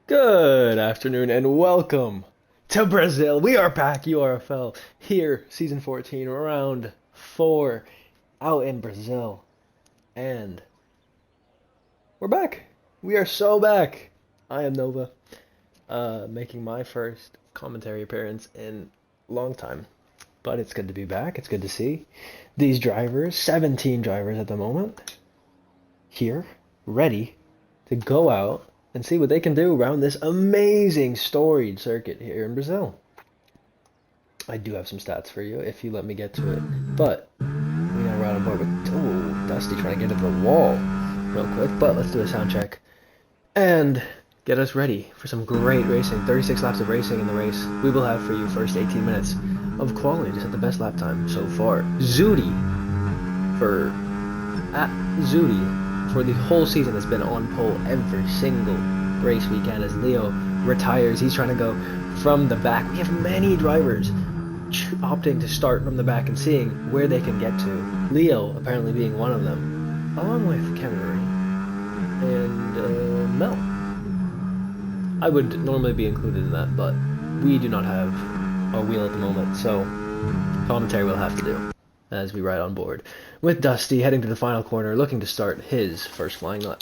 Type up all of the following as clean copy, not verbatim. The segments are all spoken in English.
Good afternoon and welcome to Brazil. We are back, URFL, here, season 14, round 4, out in Brazil. And we're back. We are so back. I am Nova, making my first commentary appearance in a long time. But it's good to be back. It's good to see these drivers, 17 drivers at the moment, here, ready to go out and see what they can do around this amazing storied circuit here in Brazil. I do have some stats for you if you let me get to it. But we gotta ride on board with Dusty trying to get into the wall real quick. But let's do a sound check and get us ready for some great racing. 36 laps of racing in the race. We will have for you first 18 minutes of quality to set the best lap time so far. Zudi for the whole season has been on pole every single race weekend as Leo retires. He's trying to go from the back. We have many drivers opting to start from the back and seeing where they can get to. Leo apparently being one of them, along with Cameron and Mel. I would normally be included in that, but we do not have a wheel at the moment, so commentary will have to do as we ride on board with Dusty heading to the final corner, looking to start his first flying lap.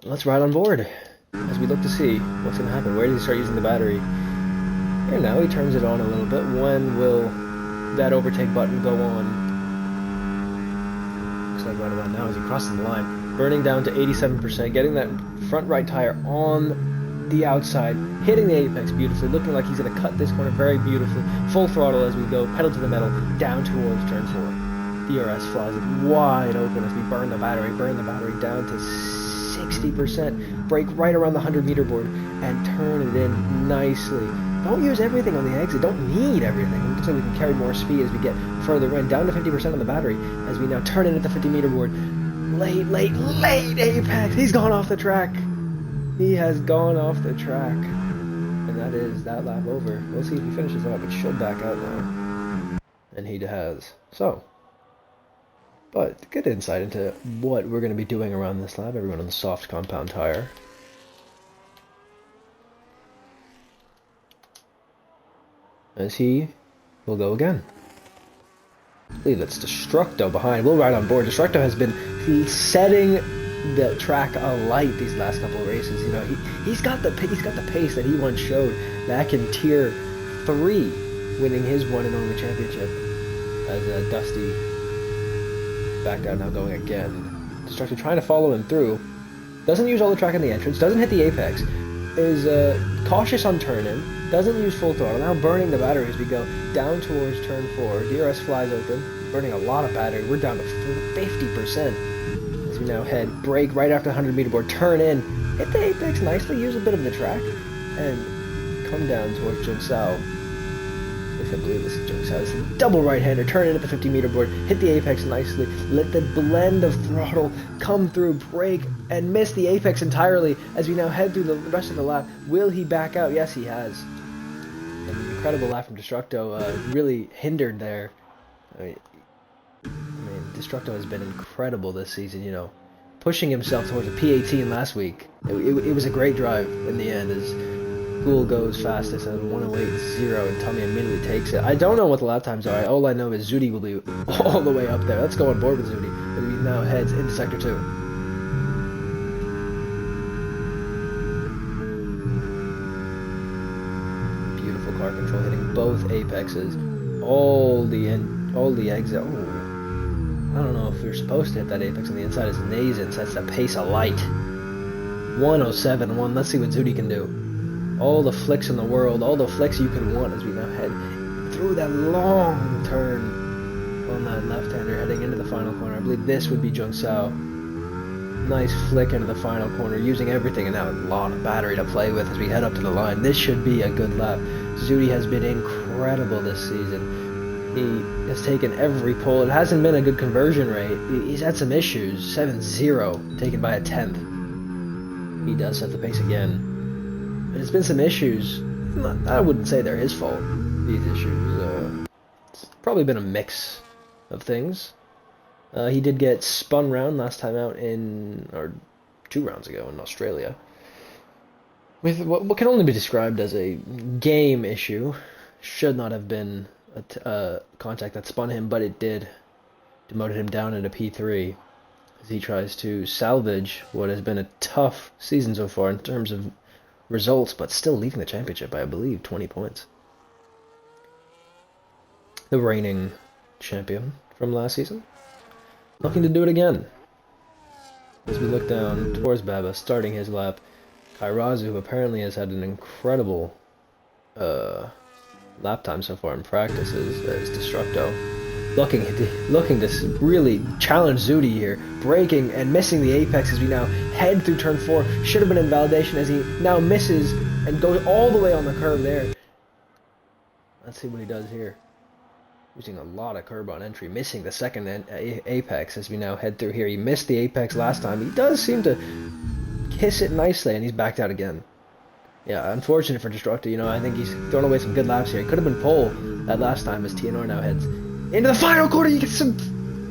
Let's ride on board as we look to see what's going to happen. Where does he start using the battery? Here now, he turns it on a little bit. When will that overtake button go on? Looks like right about now as he crosses the line. Burning down to 87%, getting that front right tire on the outside, hitting the apex beautifully, looking like he's going to cut this corner very beautifully. Full throttle as we go, pedal to the metal, down towards turn 4. DRS flies it wide open as we burn the battery down to 60%, brake right around the 100-meter board, and turn it in nicely. Don't use everything on the exit, don't need everything, so we can carry more speed as we get further in, down to 50% on the battery, as we now turn in at the 50-meter board. Late apex, he's gone off the track. He has gone off the track. And that is that lap over. We'll see if he finishes up. It should back out now. And he has. So. But good insight into what we're going to be doing around this lap. Everyone on the soft compound tire. As he will go again. I believe that's Destructo behind. We'll ride on board. Destructo has been setting the track alight these last couple of races. You know, he's got the pace that he once showed back in Tier 3, winning his one and only championship. As Dusty backed out, now going again. Destructor trying to follow him through. Doesn't use all the track in the entrance. Doesn't hit the apex. Is cautious on turn-in. Doesn't use full throttle. Now burning the battery as we go down towards turn 4. DRS flies open. Burning a lot of battery. We're down to 50%. We now head, brake right after the 100-meter board, turn in, hit the apex nicely, use a bit of the track, and come down towards Junsao. If I believe this is Junsao. It's a double right-hander, turn in at the 50-meter board, hit the apex nicely, let the blend of throttle come through, brake, and miss the apex entirely as we now head through the rest of the lap. Will he back out? Yes, he has. An incredible lap from Destructo, really hindered there. I mean, Destructo has been incredible this season, you know, pushing himself towards a P18 last week. It was a great drive in the end as Ghoul goes fastest at 108.0 and Tommy immediately takes it. I don't know what the lap times are. All I know is Zudi will be all the way up there. Let's go on board with Zudi as he now heads into Sector 2. Beautiful car control, hitting both apexes. All the exit. Oh. I don't know if you're supposed to hit that apex on the inside as Nazen sets the pace alight. 107.1. Let's see what Zudi can do. All the flicks in the world, all the flicks you can want as we now head through that long turn on that left-hander heading into the final corner. I believe this would be Junsao. Nice flick into the final corner, using everything, and now a lot of battery to play with as we head up to the line. This should be a good lap. Zudi has been incredible this season. He has taken every pole. It hasn't been a good conversion rate. He's had some issues. 7-0, taken by a 10th. He does set the pace again. But it's been some issues. I wouldn't say they're his fault, these issues. It's probably been a mix of things. He did get spun round last time out or 2 rounds ago in Australia. with what can only be described as a game issue. Should not have been a contact that spun him, but it did. Demoted him down into P3 as he tries to salvage what has been a tough season so far in terms of results, but still leading the championship by, I believe, 20 points. The reigning champion from last season, looking to do it again. As we look down towards Baba, starting his lap, Kairazu, who apparently has had an incredible lap time so far in practices, is Destructo. Looking to really challenge Zudi here, braking and missing the apex as we now head through turn 4. Should have been invalidation as he now misses and goes all the way on the curve there. Let's see what he does here. Using a lot of curb on entry, missing the second apex as we now head through here. He missed the apex last time. He does seem to kiss it nicely, and he's backed out again. Yeah, unfortunate for Destructo. You know, I think he's thrown away some good laps here. He could have been pole that last time as TNR now heads into the final corner. You get some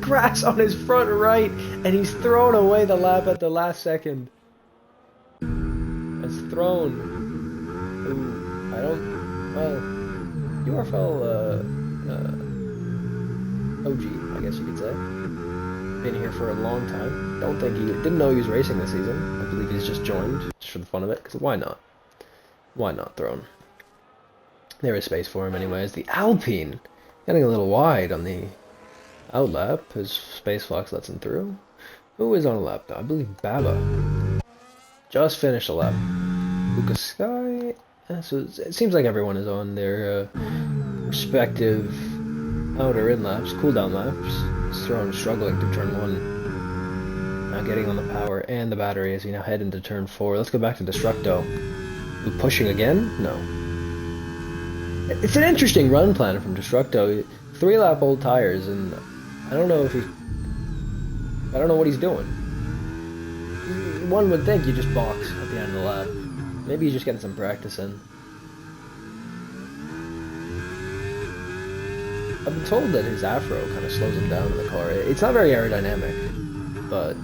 grass on his front right, and he's thrown away the lap at the last second. It's thrown. Ooh, I don't. Well, URFL. OG, I guess you could say. Been here for a long time. Didn't know he was racing this season. I believe he's just joined, just for the fun of it, because why not? Why not thrown? There is space for him anyways. The Alpine, getting a little wide on the outlap, his space flux lets him through. Who is on a lap now? I believe Baba. Just finished a lap. Lucas Sky. So it seems like everyone is on their respective outer in laps, cooldown laps. Throne struggling through turn 1. Now getting on the power and the battery as we now head into turn 4. Let's go back to Destructo. Pushing again? No. It's an interesting run plan from Destructo. 3-lap old tires, and I don't know what he's doing. One would think you just box at the end of the lap. Maybe he's just getting some practice in. I've been told that his afro kind of slows him down in the car. It's not very aerodynamic, but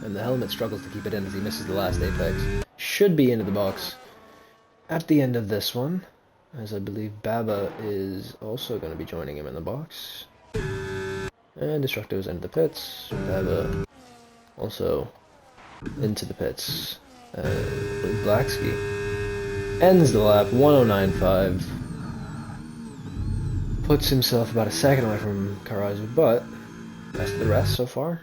and the helmet struggles to keep it in as he misses the last apex. Should be into the box at the end of this one, as I believe Baba is also going to be joining him in the box. And Destructo is into the pits. Baba also into the pits. Blacksky ends the lap 109.5. Puts himself about a second away from Kairazu, but that's the rest so far.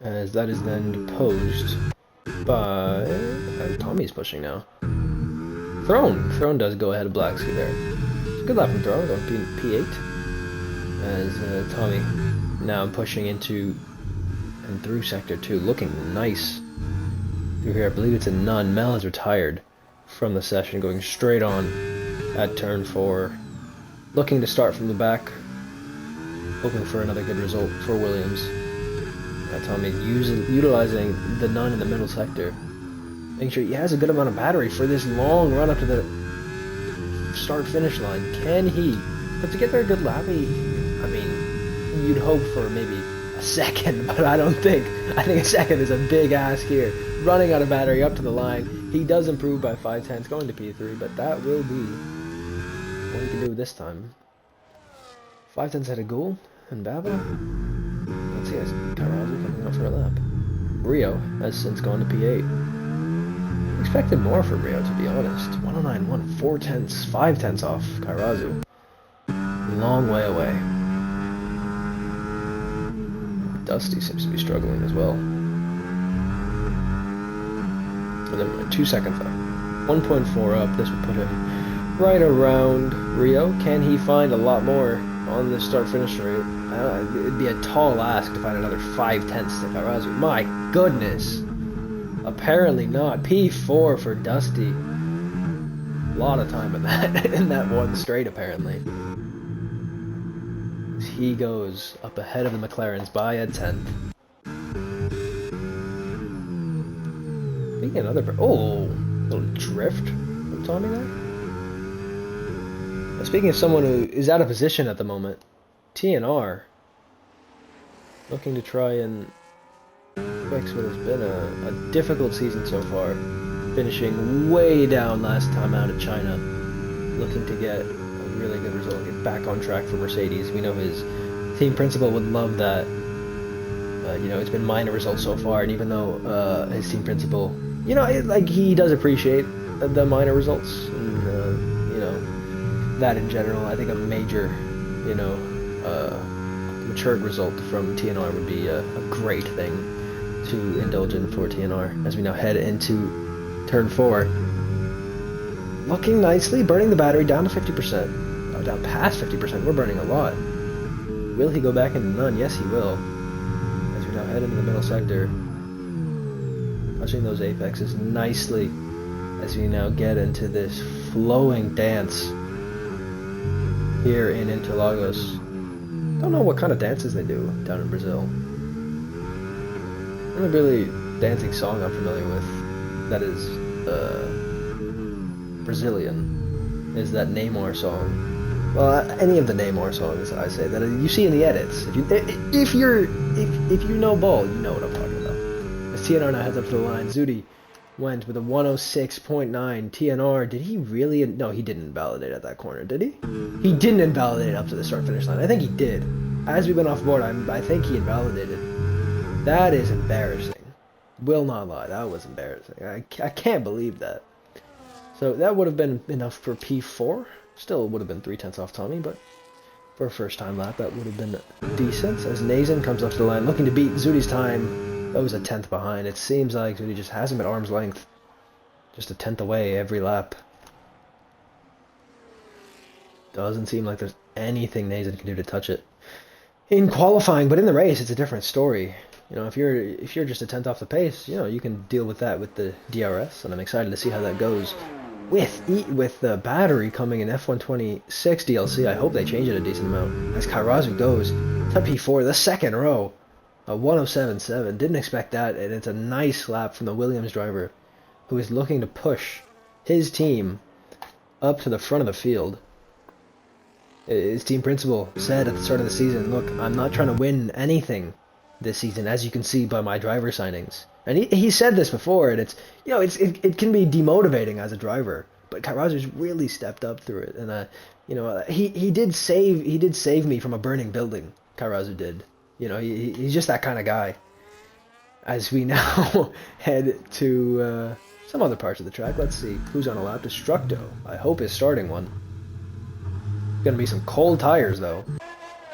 As that is then deposed by Tommy's pushing now. Throne does go ahead of Blacksky there. It's a good lap from Throne, going P8. As Tommy now pushing into and through sector 2, looking nice through here. I believe it's a none. Mel has retired from the session, going straight on at turn 4, looking to start from the back, hoping for another good result for Williams. Tommy utilizing the none in the middle sector, making sure he has a good amount of battery for this long run up to the start-finish line. Can he put together a good lap? I mean, you'd hope for maybe a second, but I think a second is a big ask here. Running out of battery up to the line. He does improve by 5/10, going to P3, but that will be what he can do this time. 5/10 had a goal, and Baba. Let's see, has Kairazu coming out for a lap. Rio has since gone to P8. Expected more from Rio, to be honest. 109.1, 4/10, 5/10 off Kairazu. Long way away. Dusty seems to be struggling as well. And then 2 seconds up. 1.4 up. This would put him right around Rio. Can he find a lot more on the start-finish rate? It'd be a tall ask to find another 5/10 to Kairazu. My goodness. Apparently not. P4 for Dusty. A lot of time in that one straight, apparently. He goes up ahead of the McLarens by a 10th. Maybe another... little drift from Tommy there. Speaking of someone who is out of position at the moment, TNR looking to try and fix what has been a difficult season so far, finishing way down last time out at China, looking to get a really good result, get back on track for Mercedes. We know his team principal would love that. You know, it's been minor results so far, and even though his team principal, you know, like he does appreciate the minor results, and you know, that in general, I think a major, you know, matured result from TNR would be a great thing to indulge in for TNR as we now head into turn 4. Looking nicely, burning the battery down to 50%. Oh, down past 50%. We're burning a lot. Will he go back into none? Yes, he will. As we now head into the middle sector, touching those apexes nicely as we now get into this flowing dance here in Interlagos. Don't know what kind of dances they do down in Brazil. The only really dancing song I'm familiar with that is Brazilian is that Neymar song. Well, any of the Neymar songs, I say, that you see in the edits. If you know ball, you know what I'm talking about. As TNR now heads up to the line, Zudi went with a 106.9. TNR, did he really? No, he didn't invalidate at that corner, did he? He didn't invalidate up to the start-finish line. I think he did. As we went off board, I think he invalidated. That is embarrassing. Will not lie, that was embarrassing. I can't believe that. So that would have been enough for P4. Still would have been 3/10 off Tommy, but for a first-time lap, that would have been decent. As Nazin comes up to the line, looking to beat Zudi's time. That was a 10th behind. It seems like Zudi just has him at arm's length. Just a 10th away every lap. Doesn't seem like there's anything Nazin can do to touch it in qualifying, but in the race, it's a different story. You know, if you're just a 10th off the pace, you know, you can deal with that with the DRS, and I'm excited to see how that goes. With the battery coming in F126 DLC, I hope they change it a decent amount. As Kairazu goes to P4, the second row, a 107.7. Didn't expect that, and it's a nice lap from the Williams driver, who is looking to push his team up to the front of the field. His team principal said at the start of the season, look, I'm not trying to win anything this season, as you can see by my driver signings. And he said this before, and it's, you know, it can be demotivating as a driver, but Kairazu's really stepped up through it, and you know, he did save me from a burning building. Kairazu did. You know, he's just that kind of guy. As we now head to some other parts of the track, let's see who's on a lap. Destructo, I hope, is starting one. Gonna be some cold tires though.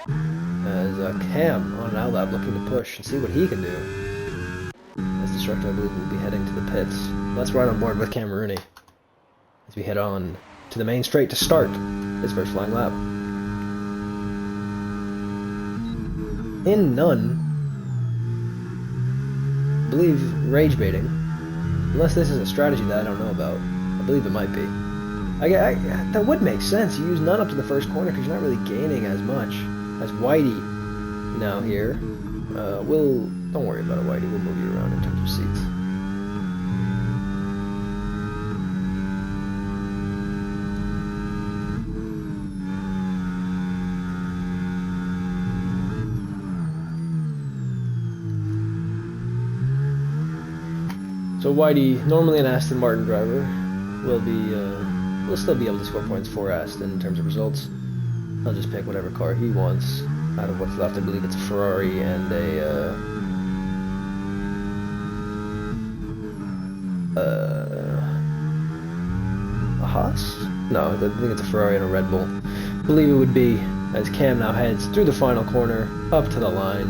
As Cam on an outlap looking to push and see what he can do. As Destructo, I believe, will be heading to the pits. Let's ride on board with Cam Rooney as we head on to the main straight to start his first flying lap. In none, I believe rage baiting, unless this is a strategy that I don't know about. I believe it might be. That would make sense. You use none up to the first corner because you're not really gaining as much. As Whitey now here, don't worry about it, Whitey. We'll move you around in terms of seats. So Whitey, normally an Aston Martin driver, will still be able to score points for Aston in terms of results. He'll just pick whatever car he wants out of what's left. I believe it's a Ferrari and a Haas? No, I think it's a Ferrari and a Red Bull. I believe it would be, as Cam now heads through the final corner, up to the line.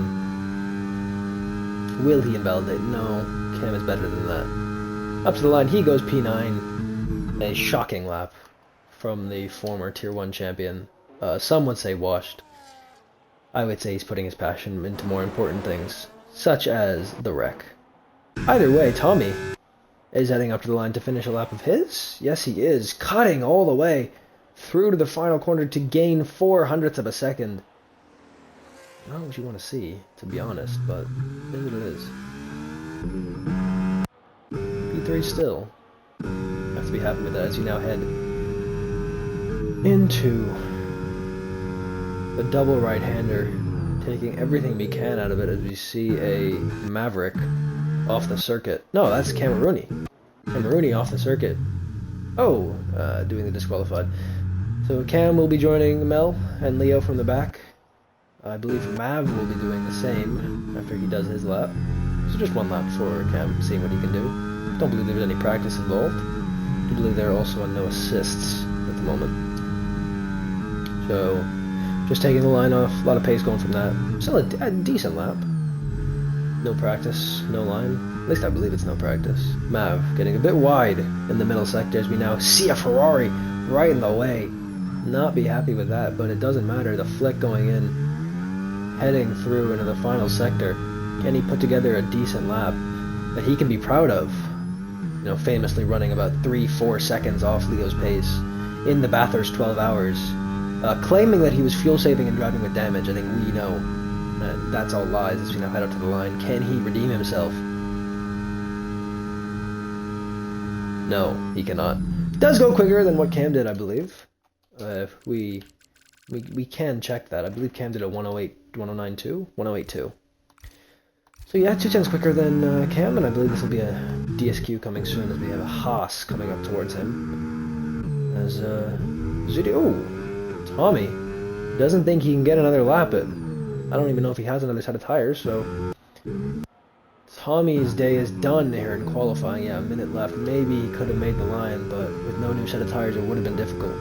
Will he invalidate? No, Cam is better than that. Up to the line, he goes P9. A shocking lap from the former Tier 1 champion. Some would say washed. I would say he's putting his passion into more important things, such as the wreck. Either way, Tommy is heading up to the line to finish a lap of his. Yes, he is, cutting all the way through to the final corner to gain 0.04 of a second. Not what you want to see, to be honest, but it is what it is. P3 still. Have to be happy with that as you now head into the double right-hander, taking everything we can out of it as we see a Maverick off the circuit. No, that's Camerooni. Camerooni off the circuit. Oh, doing the disqualified. So Cam will be joining Mel and Leo from the back. I believe Mav will be doing the same after he does his lap. So just one lap for Cam, seeing what he can do. Don't believe there's any practice involved. I believe there are also no assists at the moment. So just taking the line off, a lot of pace going from that. Still a decent lap. No practice, no line. At least I believe it's no practice. Mav getting a bit wide in the middle sector as we now see a Ferrari right in the way. Not be happy with that, but it doesn't matter. The flick going in, heading through into the final sector. Can he put together a decent lap that he can be proud of? You know, famously running about 3-4 seconds off Leo's pace in the Bathurst 12 hours. Claiming that he was fuel saving and driving with damage. I think we know that that's all lies as we now head up to the line. Can he redeem himself? No, he cannot. Does go quicker than what Cam did, I believe. We can check that. I believe Cam did a 108, 109.2, 108.2. So yeah, 2/10 quicker than Cam, and I believe this will be a DSQ coming soon as we have a Haas coming up towards him. As Tommy doesn't think he can get another lap in. I don't even know if he has another set of tires, so Tommy's day is done here in qualifying. Yeah, a minute left. Maybe he could have made the line, but with no new set of tires, it would have been difficult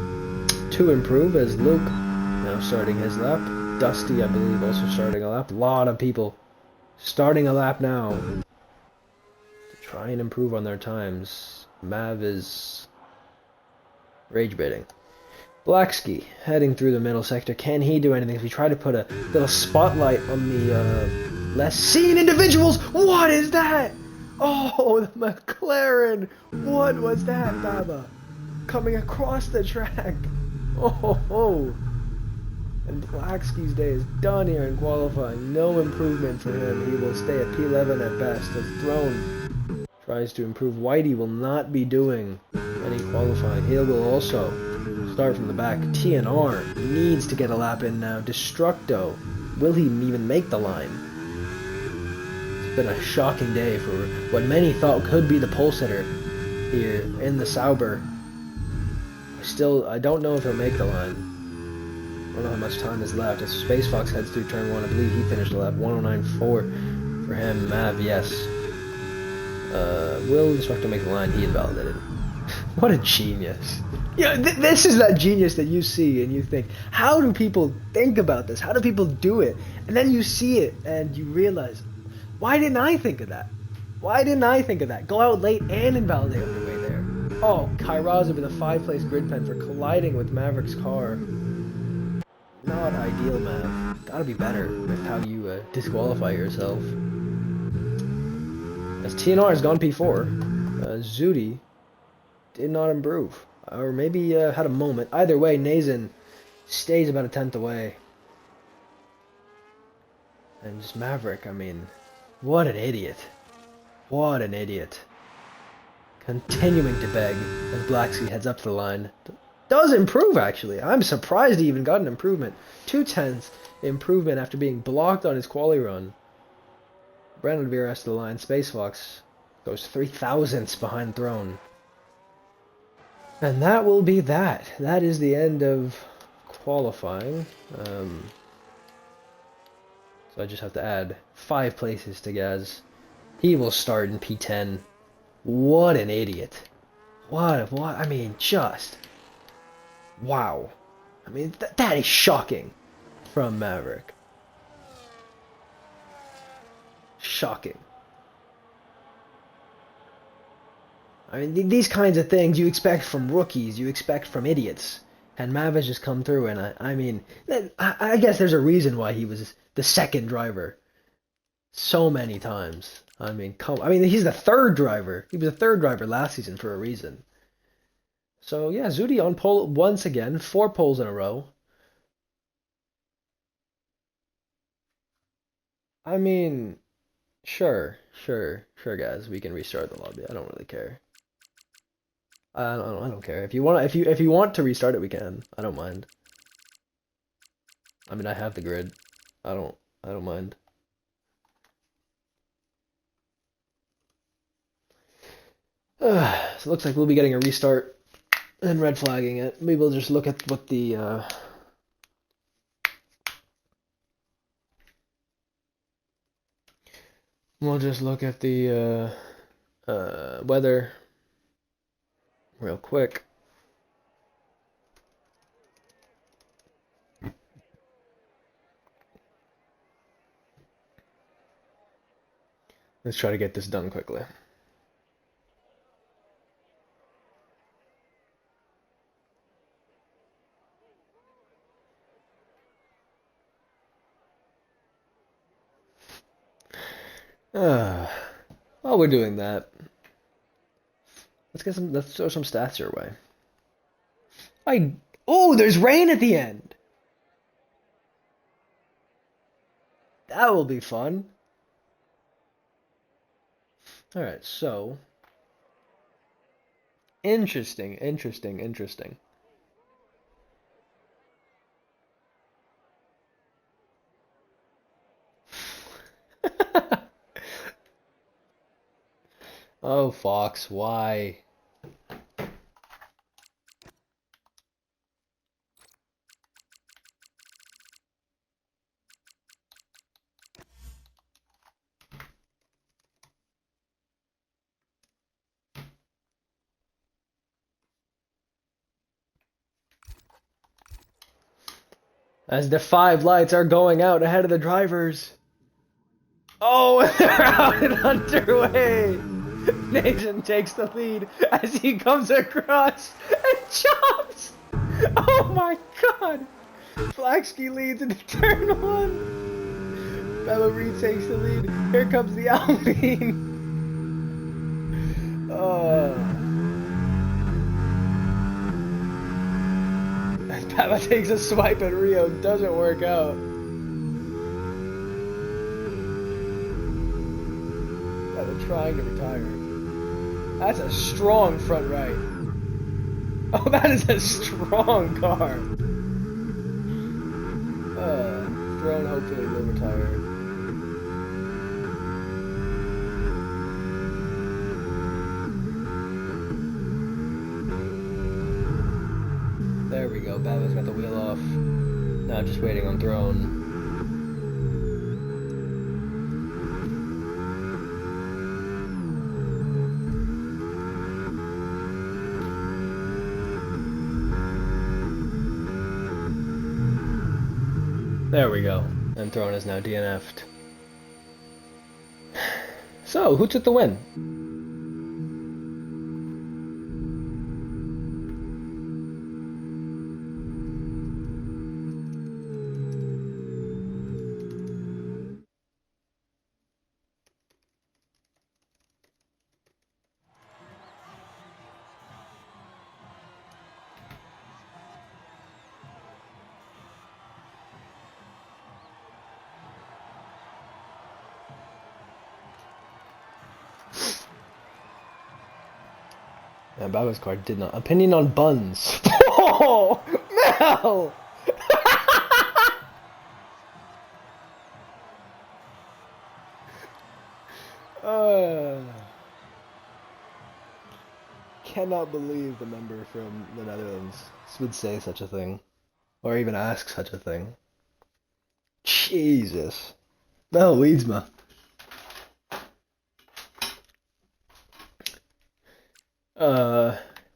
to improve. As Luke now starting his lap. Dusty, I believe, also starting a lap. A lot of people starting a lap now to try and improve on their times. Mav is rage baiting. Blackski heading through the middle sector. Can he do anything? If we try to put a little spotlight on the less seen individuals. What is that? Oh, the McLaren. What was that, Baba? Coming across the track. Oh. And Blackski's day is done here in qualifying. No improvement for him. He will stay at P11 at best. As Throne tries to improve. Whitey will not be doing any qualifying. He will also start from the back. TNR needs to get a lap in now. Destructo. Will he even make the line? It's been a shocking day for what many thought could be the pole sitter here in the Sauber. I don't know if he'll make the line. I don't know how much time is left. As Space Fox heads through turn 1, I believe he finished the lap 109.4 for him. Mav, yes. Will Destructo make the line? He invalidated. What a genius. Yeah, this is that genius that you see and you think, how do people think about this? How do people do it? And then you see it and you realize, why didn't I think of that? Why didn't I think of that? Go out late and invalidate on your way there. Oh, Kairaza with a 5-place grid pen for colliding with Maverick's car. Not ideal, man. Gotta be better with how you disqualify yourself. As TNR has gone P4, Zudi did not improve. Or maybe had a moment. Either way, Nazin stays about a 10th away. And just Maverick, I mean, what an idiot. What an idiot. Continuing to beg as Blackski heads up to the line. Does improve, actually. I'm surprised he even got an improvement. 2/10 improvement after being blocked on his quali run. Brandon Vera to the line. Space Fox goes 3,000ths behind Throne. And that will be that. That is the end of qualifying. So I just have to add 5 places to Gaz. He will start in P10. What an idiot. What, I mean, just... wow. I mean, that is shocking from Maverick. Shocking. I mean, these kinds of things you expect from rookies, you expect from idiots. And Mav has just come through, and I mean, I guess there's a reason why he was the second driver so many times. I mean, he's the third driver. He was the third driver last season for a reason. So yeah, Zudi on pole once again, 4 poles in a row. I mean, sure, guys, we can restart the lobby. I don't really care. I don't care. If you want to restart it, we can. I don't mind. I mean, I have the grid. I don't mind. So it looks like we'll be getting a restart and red flagging it. Maybe we'll just look at what the we'll just look at the weather real quick. Let's try to get this done quickly. While we're doing that, let's throw some stats your way. Oh, there's rain at the end. That will be fun. All right, so interesting. Oh, Fox, why? As the 5 lights are going out ahead of the drivers. Oh, they're out and underway. Nathan takes the lead as he comes across and jumps. Oh my god. Flaxkey leads into turn 1. Bello Reed takes the lead. Here comes the Alpine. As Papa takes a swipe at Rio, doesn't work out. Papa trying to retire. That's a strong front right. Oh, that is a strong car. Throne hopefully will retire. There we go. Baba's got the wheel off. Now just waiting on Throne. There we go. And Throne is now DNF'd. So, who took the win? Yeah, Baba's car did not. Opinion on buns. Oh, Mel! Cannot believe the member from the Netherlands would say such a thing, or even ask such a thing. Jesus. Mel Wiedsma.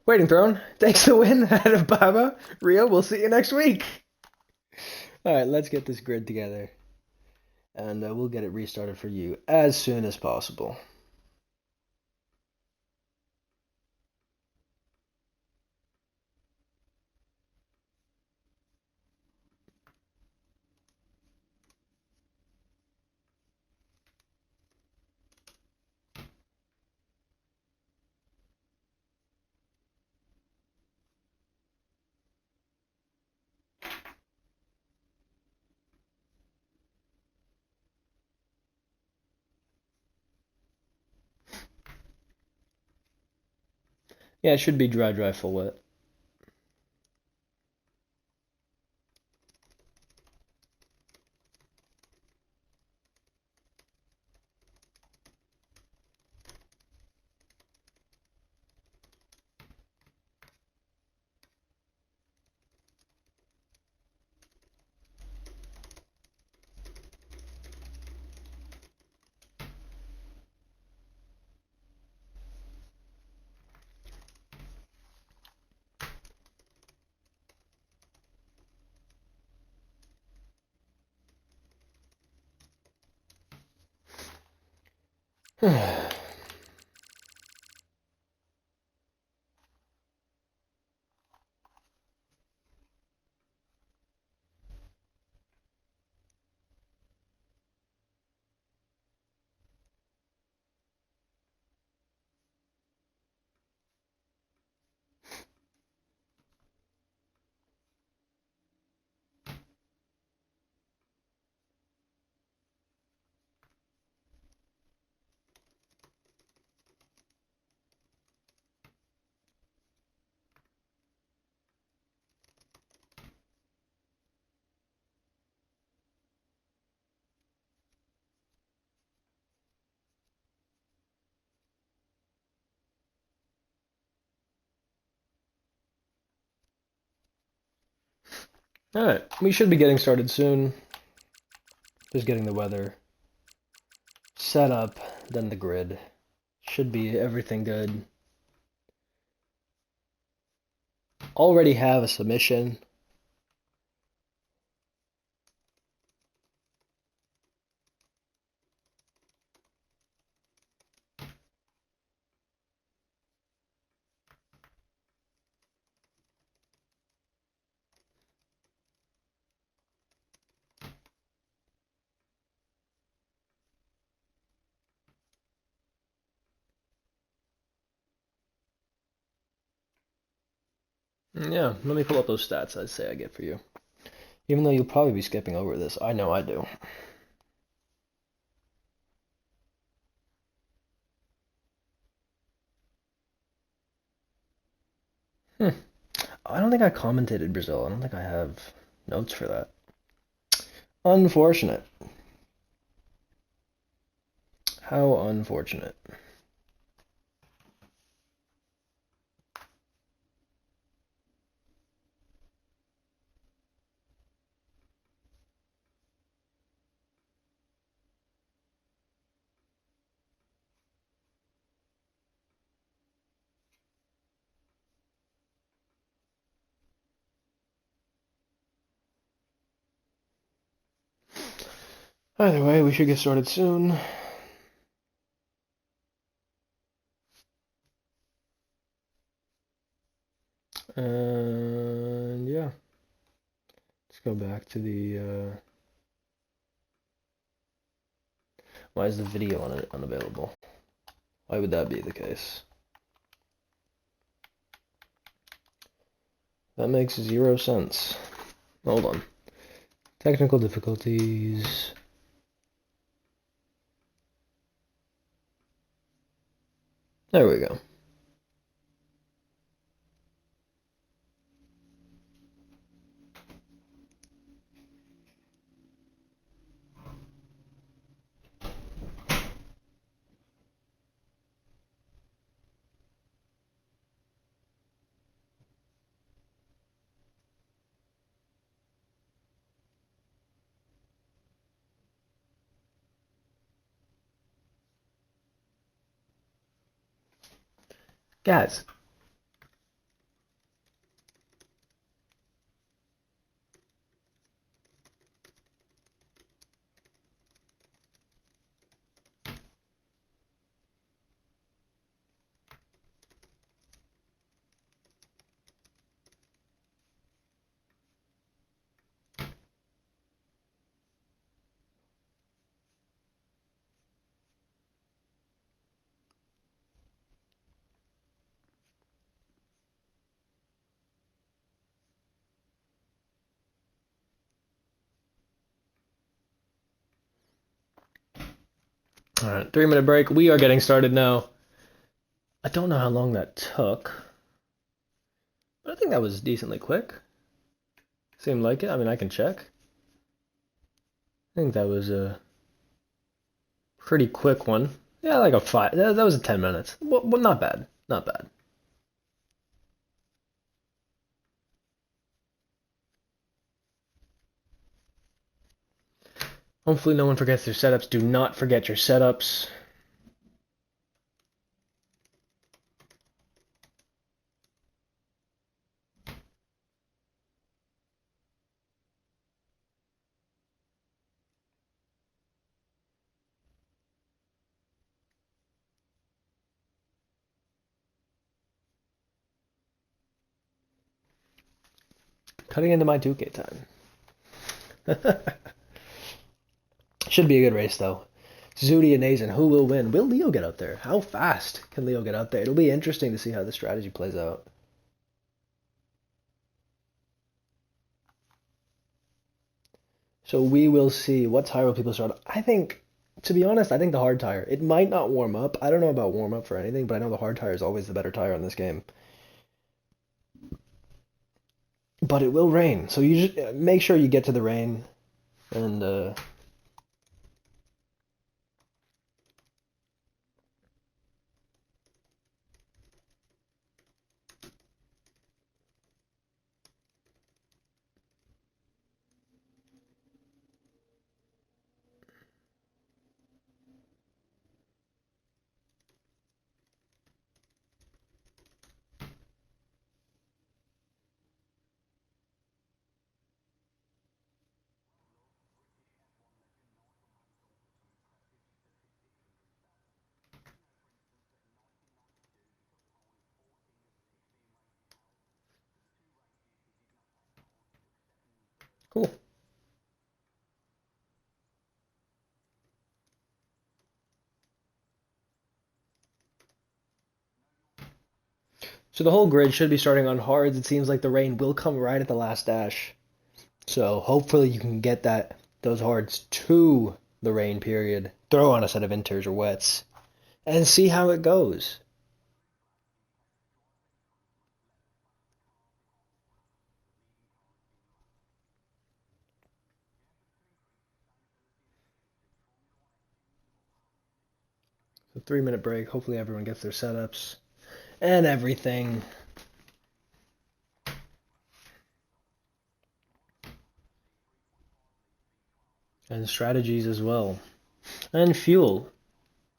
Waiting Throne takes the win ahead of Baba. Rio, we'll see you next week. Alright, let's get this grid together. And we'll get it restarted for you as soon as possible. Yeah, it should be dry, full wet. Alright, we should be getting started soon. Just getting the weather set up, then the grid. Should be everything good. Already have a submission. Yeah, let me pull up those stats I'd say I get for you. Even though you'll probably be skipping over this. I know I do. I don't think I commentated Brazil. I don't think I have notes for that. Unfortunate. How unfortunate. Either way, we should get started soon. And yeah, let's go back to the. Why is the video unavailable? Why would that be the case? That makes 0 sense. Hold on. Technical difficulties. There we go. Guys. All right, 3-minute break. We are getting started now. I don't know how long that took, but I think that was decently quick. Seemed like it. I mean, I can check. I think that was a pretty quick one. Yeah, like a 5. That was a 10 minutes. Well, not bad. Not bad. Hopefully no one forgets their setups. Do not forget your setups. Cutting into my 2K time. Should be a good race, though. Zudi and Nazen, who will win? Will Leo get out there? How fast can Leo get out there? It'll be interesting to see how the strategy plays out. So we will see. What tire will people start? I think, to be honest, I think the hard tire. It might not warm up. I don't know about warm up for anything, but I know the hard tire is always the better tire in this game. But it will rain, so you just make sure you get to the rain, and cool. So the whole grid should be starting on hards. It seems like the rain will come right at the last dash. So hopefully you can get those hards to the rain period. Throw on a set of inters or wets and see how it goes. So 3-minute break. Hopefully everyone gets their setups and everything. And strategies as well. And fuel.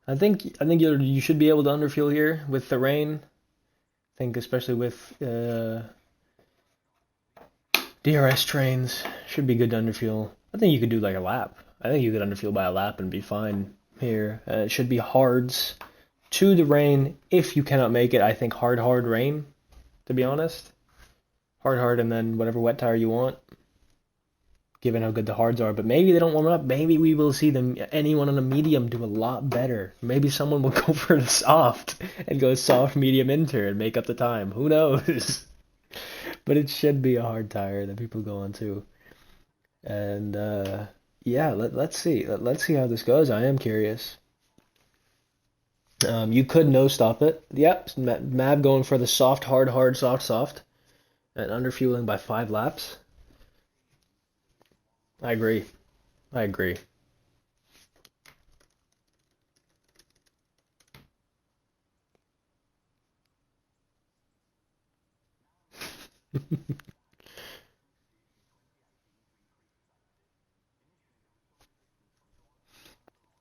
I think you should be able to underfuel here with the rain. I think especially with DRS trains should be good to underfuel. I think you could do like a lap. I think you could underfuel by a lap and be fine here. It should be hards to the rain if you cannot make it. I think hard rain, to be honest. Hard and then whatever wet tire you want, given how good the hards are. But maybe they don't warm up. Maybe we will see anyone on a medium do a lot better. Maybe someone will go for the soft and go soft, medium, inter and make up the time. Who knows? But it should be a hard tire that people go on to. And yeah, let's see. Let's see how this goes. I am curious. You could no stop it. Yep, Mab going for the soft, hard, soft, and underfueling by 5 laps. I agree. I agree.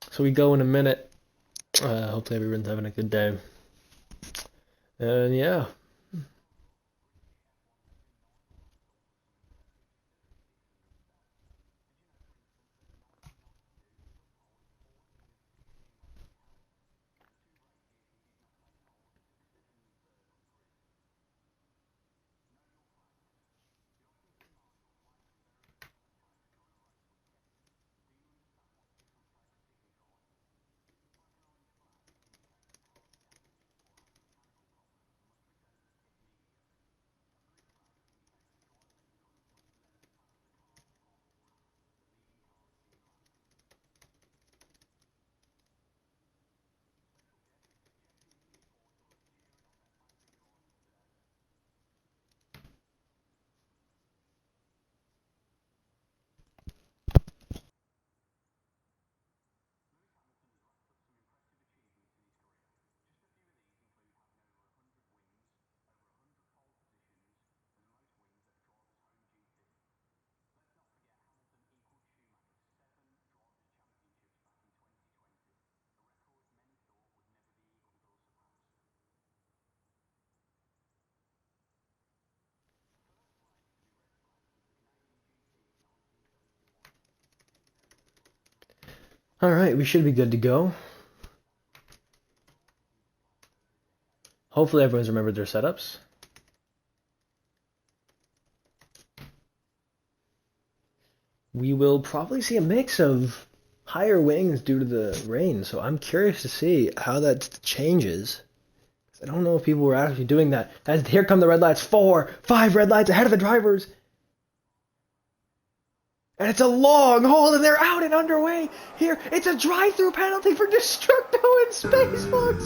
So we go in a minute. Hopefully everyone's having a good day. And yeah. All right, we should be good to go. Hopefully everyone's remembered their setups. we will probably see a mix of higher wings due to the rain. So I'm curious to see how that changes. I don't know if people were actually doing that. As here come the red lights. 4, 5 red lights ahead of the drivers. And it's a long hold, and they're out and underway. Here, it's a drive-through penalty for Destructo and Spacefox.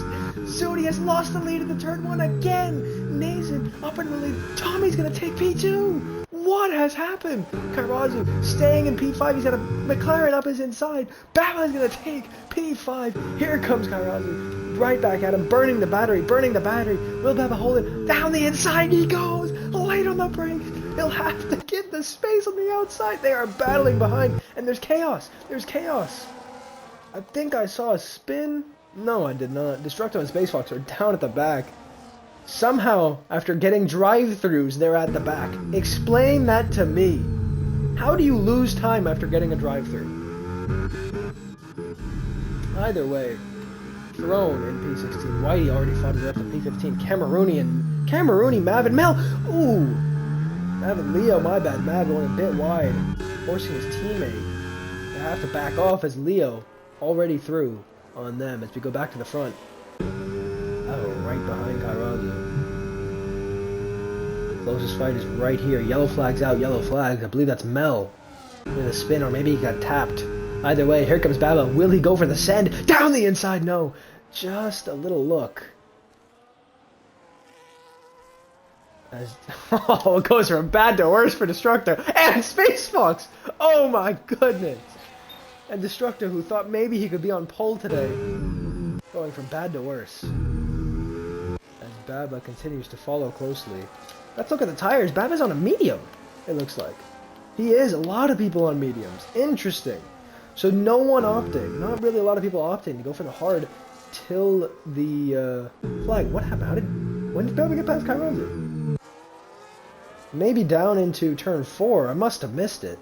Zudi has lost the lead in the turn 1 again. Nazen up in the lead. Tommy's going to take P2. What has happened? Kairazu staying in P5. He's got a McLaren up his inside. Baba's going to take P5. Here comes Kairazu. Right back at him, burning the battery. Will Baba hold it? Down the inside he goes. Light on the brakes. He'll have to get the space on the outside. They are battling behind, and there's chaos. I think I saw a spin. No, I did not. Destructo and Spacefox are down at the back. Somehow, after getting drive-thrus, they're at the back. Explain that to me. How do you lose time after getting a drive-thru? Either way, Throne in P16. Whitey already fought his way up to P15. Camerooni, Mav, and Mel. Ooh. Mav and Leo, my bad. Mav going a bit wide, forcing his teammate to have to back off as Leo already through on them as we go back to the front. Oh, right behind Kairazu. Closest fight is right here. Yellow flag's out, yellow flag. I believe that's Mel with a spin, or maybe he got tapped. Either way, here comes Baba. Will he go for the send? Down the inside, no. Just a little look. Oh, it goes from bad to worse for Destructo. And Spacefox! Oh my goodness! And Destructo, who thought maybe he could be on pole today, going from bad to worse. As Baba continues to follow closely. Let's look at the tires. Baba's on a medium, it looks like. He is. A lot of people on mediums. Interesting. So no one opting. Not really a lot of people opting to go for the hard till the flag. What happened? When did Baba get past Kairazu? Maybe down into turn 4. I must have missed it.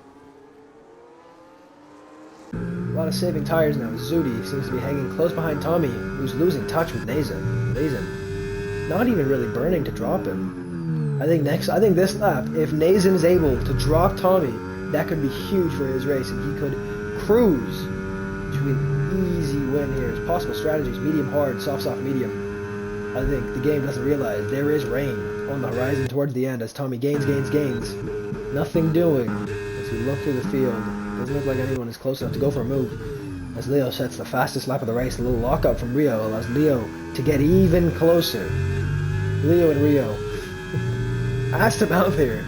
A lot of saving tires now. Zudi seems to be hanging close behind Tommy, who's losing touch with Nazen. Not even really burning to drop him. I think this lap, if Nazen is able to drop Tommy, that could be huge for his race, and he could cruise to an easy win here. His possible strategies: medium, hard, soft, medium. I think the game doesn't realize there is rain on the horizon towards the end as Tommy gains. Nothing doing as we look through the field. Doesn't look like anyone is close enough to go for a move. As Leo sets the fastest lap of the race, a little lockup from Rio allows Leo to get even closer. Leo and Rio asked him out there.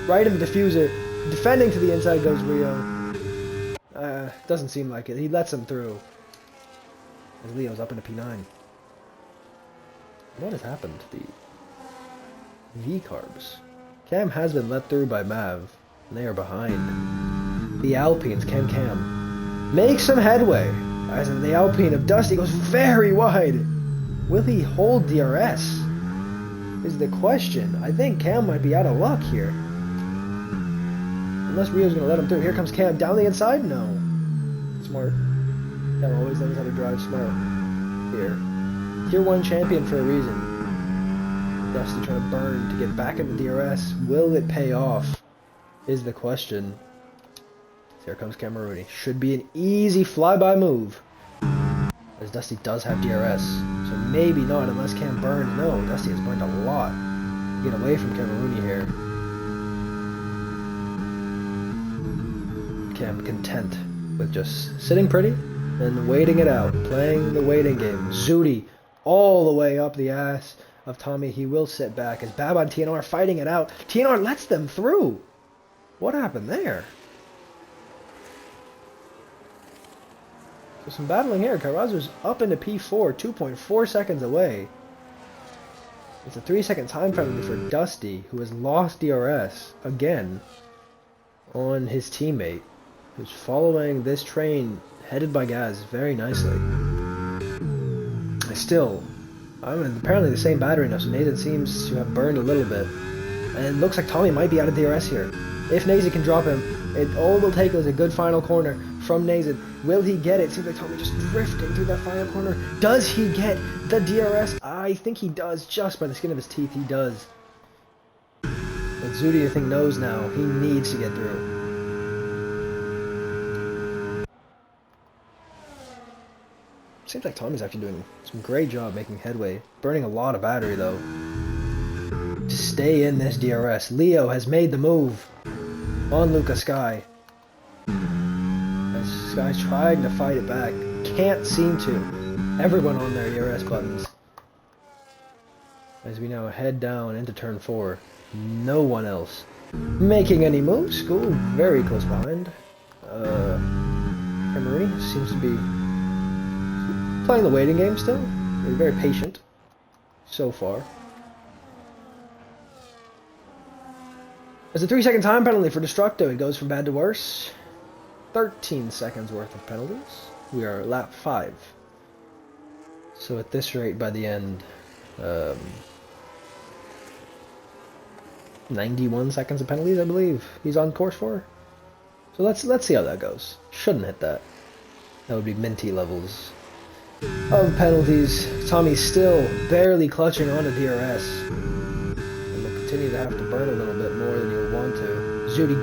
Right in the diffuser. Defending to the inside goes Rio. Doesn't seem like it. He lets him through. As Leo's up into P9. What has happened to the V-Carbs? Cam has been let through by Mav, and they are behind. The Alpines, Cam, make some headway, as in the Alpine of Dusty goes very wide. Will he hold DRS? Is the question. I think Cam might be out of luck here. Unless Rio's going to let him through. Here comes Cam down the inside? No. Smart. Cam always knows how to drive smart. Here. Tier 1 champion for a reason. Dusty trying to burn to get back into DRS. Will it pay off? Is the question. Here comes Camerooni. Should be an easy flyby move. As Dusty does have DRS. So maybe not unless Cam burns. No, Dusty has burned a lot. Get away from Camerooni here. Cam content with just sitting pretty and waiting it out. Playing the waiting game. Zudi all the way up the ass of Tommy. He will sit back as Baba and TNR are fighting it out. TNR lets them through. What happened there? So some battling here. Kairazu's up into P4, 2.4 seconds away. It's a 3-second time penalty for Dusty, who has lost DRS again on his teammate, who's following this train headed by Gaz very nicely. Apparently the same battery now, so Nathan seems to have burned a little bit. And it looks like Tommy might be out of DRS here. If Nazen can drop him, all it will take is a good final corner from Nazen. Will he get it? Seems like Tommy just drifting through that final corner. Does he get the DRS? I think he does, just by the skin of his teeth, he does. But Zudi, I think, knows now he needs to get through. Seems like Tommy's actually doing some great job making headway. Burning a lot of battery, though, to stay in this DRS. Leo has made the move on Luca Sky. As Sky's trying to fight it back. Can't seem to. Everyone on their ERS buttons. As we now head down into turn 4. No one else making any moves. School very close behind. Marini seems to be playing the waiting game still. They're very patient so far. As a 3-second time penalty for Destructo, it goes from bad to worse. 13 seconds worth of penalties. We are at lap 5. So at this rate, by the end, 91 seconds of penalties, I believe he's on course for. So let's see how that goes. Shouldn't hit that. That would be minty levels of penalties. Tommy's still barely clutching on to DRS. And will continue to have to burn a little bit more than he'll want to. Zudi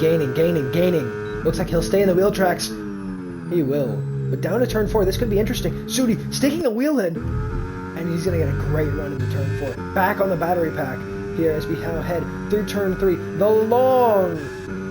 gaining. Looks like he'll stay in the wheel tracks. He will. But down to turn 4, this could be interesting. Zudi sticking a wheel in. And he's going to get a great run into turn 4. Back on the battery pack here as we now head through turn 3. The long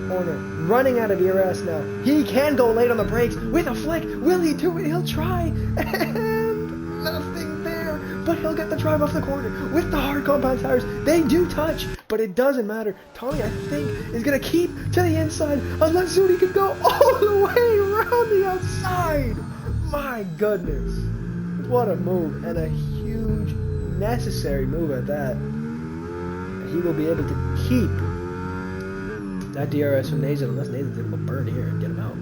corner. Running out of ERS now. He can go late on the brakes with a flick. Will he do it? He'll try. And nothing there. But he'll get the drive off the corner with the hard compound tires. They do touch, but it doesn't matter. Tommy, I think, is going to keep to the inside unless Zudi can go all the way around the outside. My goodness. What a move, and a huge, necessary move at that. He will be able to keep that DRS from Nathan, unless Nathan's able to burn here and get him out.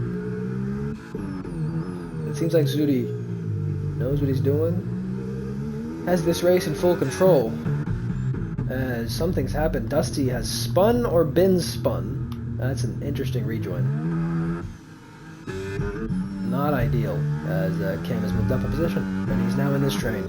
It seems like Zudi knows what he's doing. Has this race in full control. As something's happened. Dusty has spun or been spun. That's an interesting rejoin. Not ideal, as Cam has moved up a position, and he's now in this train.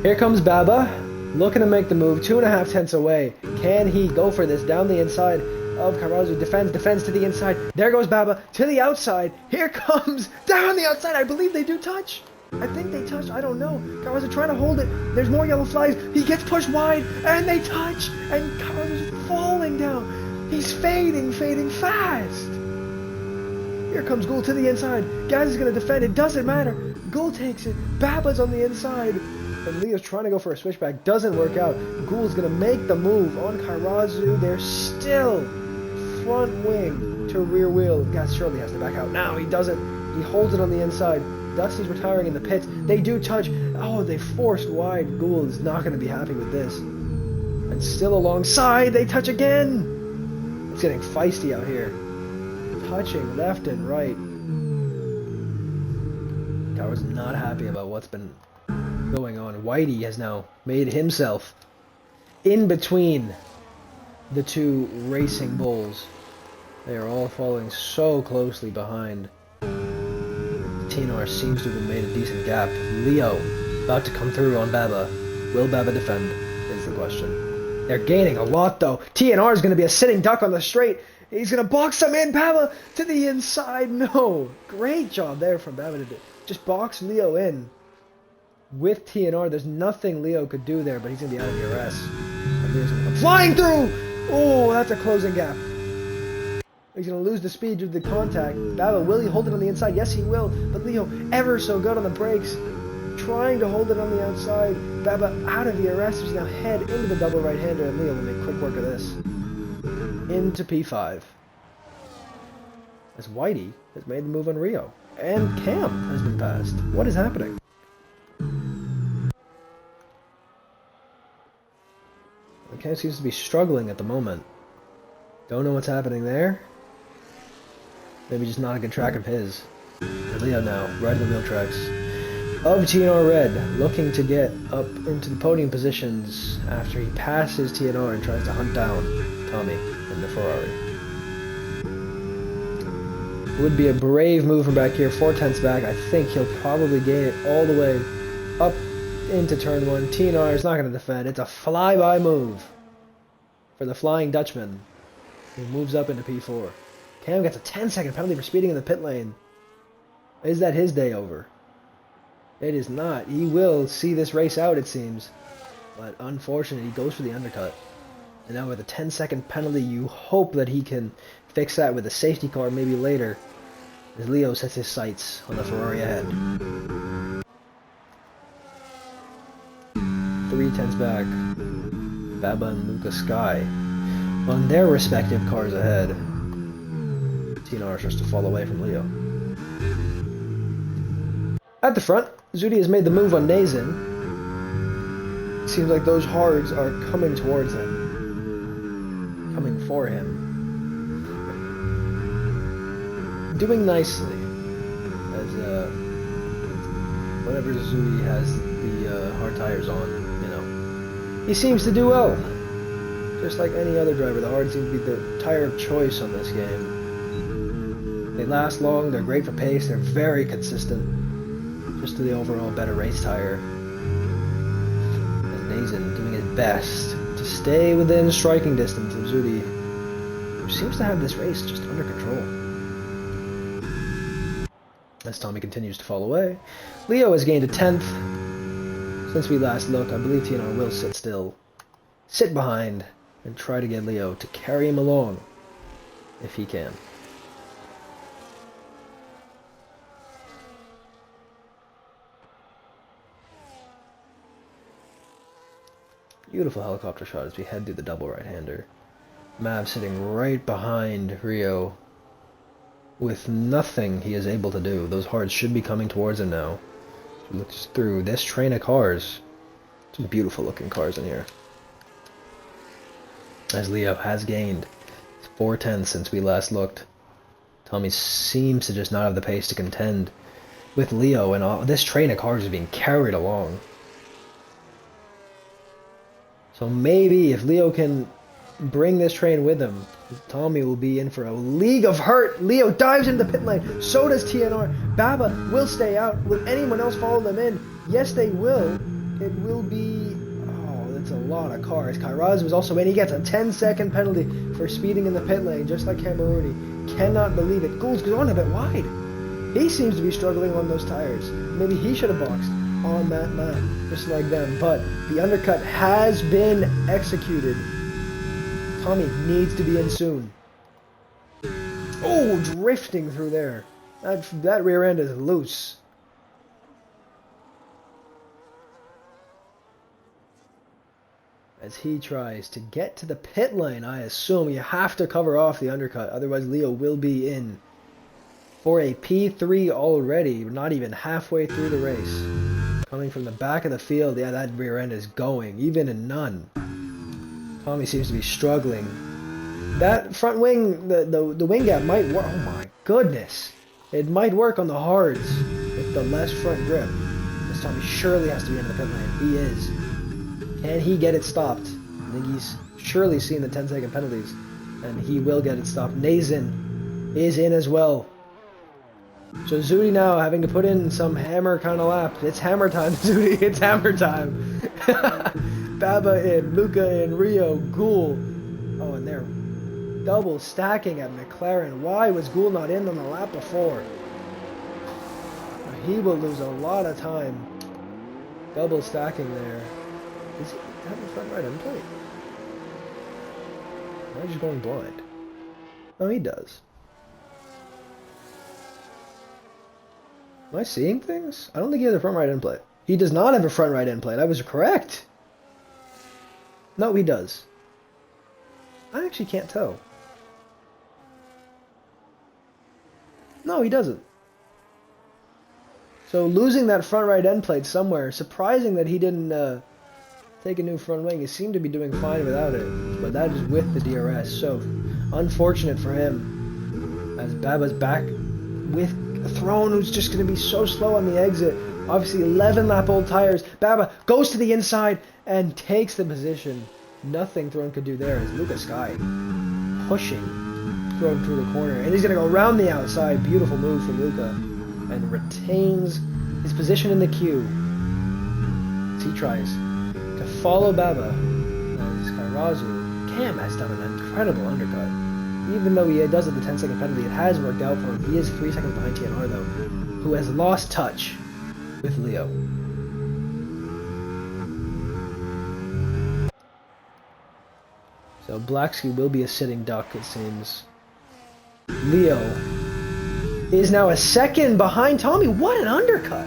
Here comes Baba, looking to make the move, 2.5 tenths away. Can he go for this down the inside of Karazu? Defends to the inside. There goes Baba to the outside. Here comes down the outside. I believe they do touch. I think they touched. I don't know. Karazu trying to hold it. There's more yellow flags. He gets pushed wide, and they touch. And Karazu's falling down. He's fading fast. Here comes Ghoul to the inside. Gaz is going to defend. It doesn't matter. Ghoul takes it. Baba's on the inside. And Leo's trying to go for a switchback. Doesn't work out. Ghoul's going to make the move on Karazu. They're still front wing to rear wheel. Gaz surely has to back out. Now he doesn't. He holds it on the inside. Dusty's retiring in the pits. They do touch. Oh, they forced wide. Ghoul is not going to be happy with this. And still alongside. They touch again. It's getting feisty out here. Touching left and right. Tower's not happy about what's been going on. Whitey has now made himself in between the two racing bulls. They are all falling so closely behind. TNR seems to have made a decent gap. Leo about to come through on Baba. Will Baba defend is the question. They're gaining a lot though. TNR is going to be a sitting duck on the straight. He's going to box him in. Baba to the inside. No. Great job there from Baba to just box Leo in. With TNR, there's nothing Leo could do there, but he's going to be out of ERS. And Leo's going to come flying through. Oh, that's a closing gap. He's going to lose the speed due to the contact. Baba, will he hold it on the inside? Yes, he will. But Leo, ever so good on the brakes. Trying to hold it on the outside. Baba out of ERS. He's now head into the double right-hander, and Leo will make quick work of this. Into P5. As Whitey has made the move on Rio. And Cam has been passed. What is happening? Cam seems to be struggling at the moment. Don't know what's happening there. Maybe just not a good track of his. And Leo now, right in the wheel tracks of TNR Red, looking to get up into the podium positions after he passes TNR and tries to hunt down Tommy in the Ferrari. It would be a brave move from back here, 4 tenths back. I think he'll probably gain it all the way up into turn 1. TNR is not going to defend. It's a flyby move for the Flying Dutchman, who moves up into P4. Cam gets a 10-second penalty for speeding in the pit lane. Is that his day over? It is not. He will see this race out, it seems. But unfortunately, he goes for the undercut. And now with a 10-second penalty, you hope that he can fix that with a safety car maybe later. As Leo sets his sights on the Ferrari ahead. 3/10 back. Baba and Luca Sky on their respective cars ahead. TNR starts to fall away from Leo. At the front, Zudi has made the move on Nazin. It seems like those hards are coming towards him. Coming for him. Doing nicely. As, whenever Zudi has the hard tires on, you know. He seems to do well. Just like any other driver, the hard seems to be the tire of choice on this game. They last long, they're great for pace, they're very consistent. Just to the overall better race tire. As Nazin doing his best to stay within striking distance of Zudi, who seems to have this race just under control. As Tommy continues to fall away, Leo has gained a 10th. Since we last looked, I believe TNR will sit still, sit behind, and try to get Leo to carry him along, if he can. Beautiful helicopter shot as we head through the double right-hander. Mav sitting right behind Rio with nothing he is able to do. Those hards should be coming towards him now. He looks through this train of cars. Some beautiful looking cars in here. As Leo has gained 4/10 since we last looked. Tommy seems to just not have the pace to contend with Leo, and all this train of cars is being carried along. So maybe if Leo can bring this train with him, Tommy will be in for a league of hurt. Leo dives into the pit lane. So does TNR. Baba will stay out. Will anyone else follow them in? Yes, they will. It will be... Oh, that's a lot of cars. Kairaz was also in. He gets a 10-second penalty for speeding in the pit lane, just like Cameroni. Cannot believe it. Gould's gone a bit wide. He seems to be struggling on those tires. Maybe he should have boxed on that lap, just like them. But the undercut has been executed. Tommy needs to be in soon. Oh, drifting through there. That rear end is loose. As he tries to get to the pit lane, I assume you have to cover off the undercut, otherwise Leo will be in for a P3 already, not even halfway through the race. Coming from the back of the field, yeah, that rear end is going, even in none. Tommy seems to be struggling. That front wing, the wing gap might work. Oh my goodness. It might work on the hards with the less front grip. This Tommy surely has to be into the pit lane. He is. Can he get it stopped? I think he's surely seen the 10-second penalties, and he will get it stopped. Nazin is in as well. So Zudi now having to put in some hammer kind of lap. It's hammer time, Zudi. It's hammer time. Baba in, Luca in, Rio, Gould. Oh, and they're double stacking at McLaren. Why was Gould not in on the lap before? He will lose a lot of time. Double stacking there. Does he have a front right end plate? Why is he going blind? Oh, he does. Am I seeing things? I don't think he has a front right end plate. He does not have a front right end plate. I was correct. No, he does. I actually can't tell. No, he doesn't. So losing that front right end plate somewhere, surprising that he didn't take a new front wing. He seemed to be doing fine without it, but that is with the DRS, so unfortunate for him. As Baba's back with a Throne who's just going to be so slow on the exit. Obviously 11 lap old tires. Baba goes to the inside and takes the position. Nothing Throne could do there as Luca Sky pushing Throne through the corner. And he's going to go around the outside. Beautiful move from Luca. And retains his position in the queue. As he tries to follow Baba. As Kairazu, Cam has done an incredible undercut. Even though he does have the 10-second penalty, it has worked out for him. He is 3 seconds behind TNR though, who has lost touch with Leo. So Blacksky will be a sitting duck, it seems. Leo is now a second behind Tommy. What an undercut!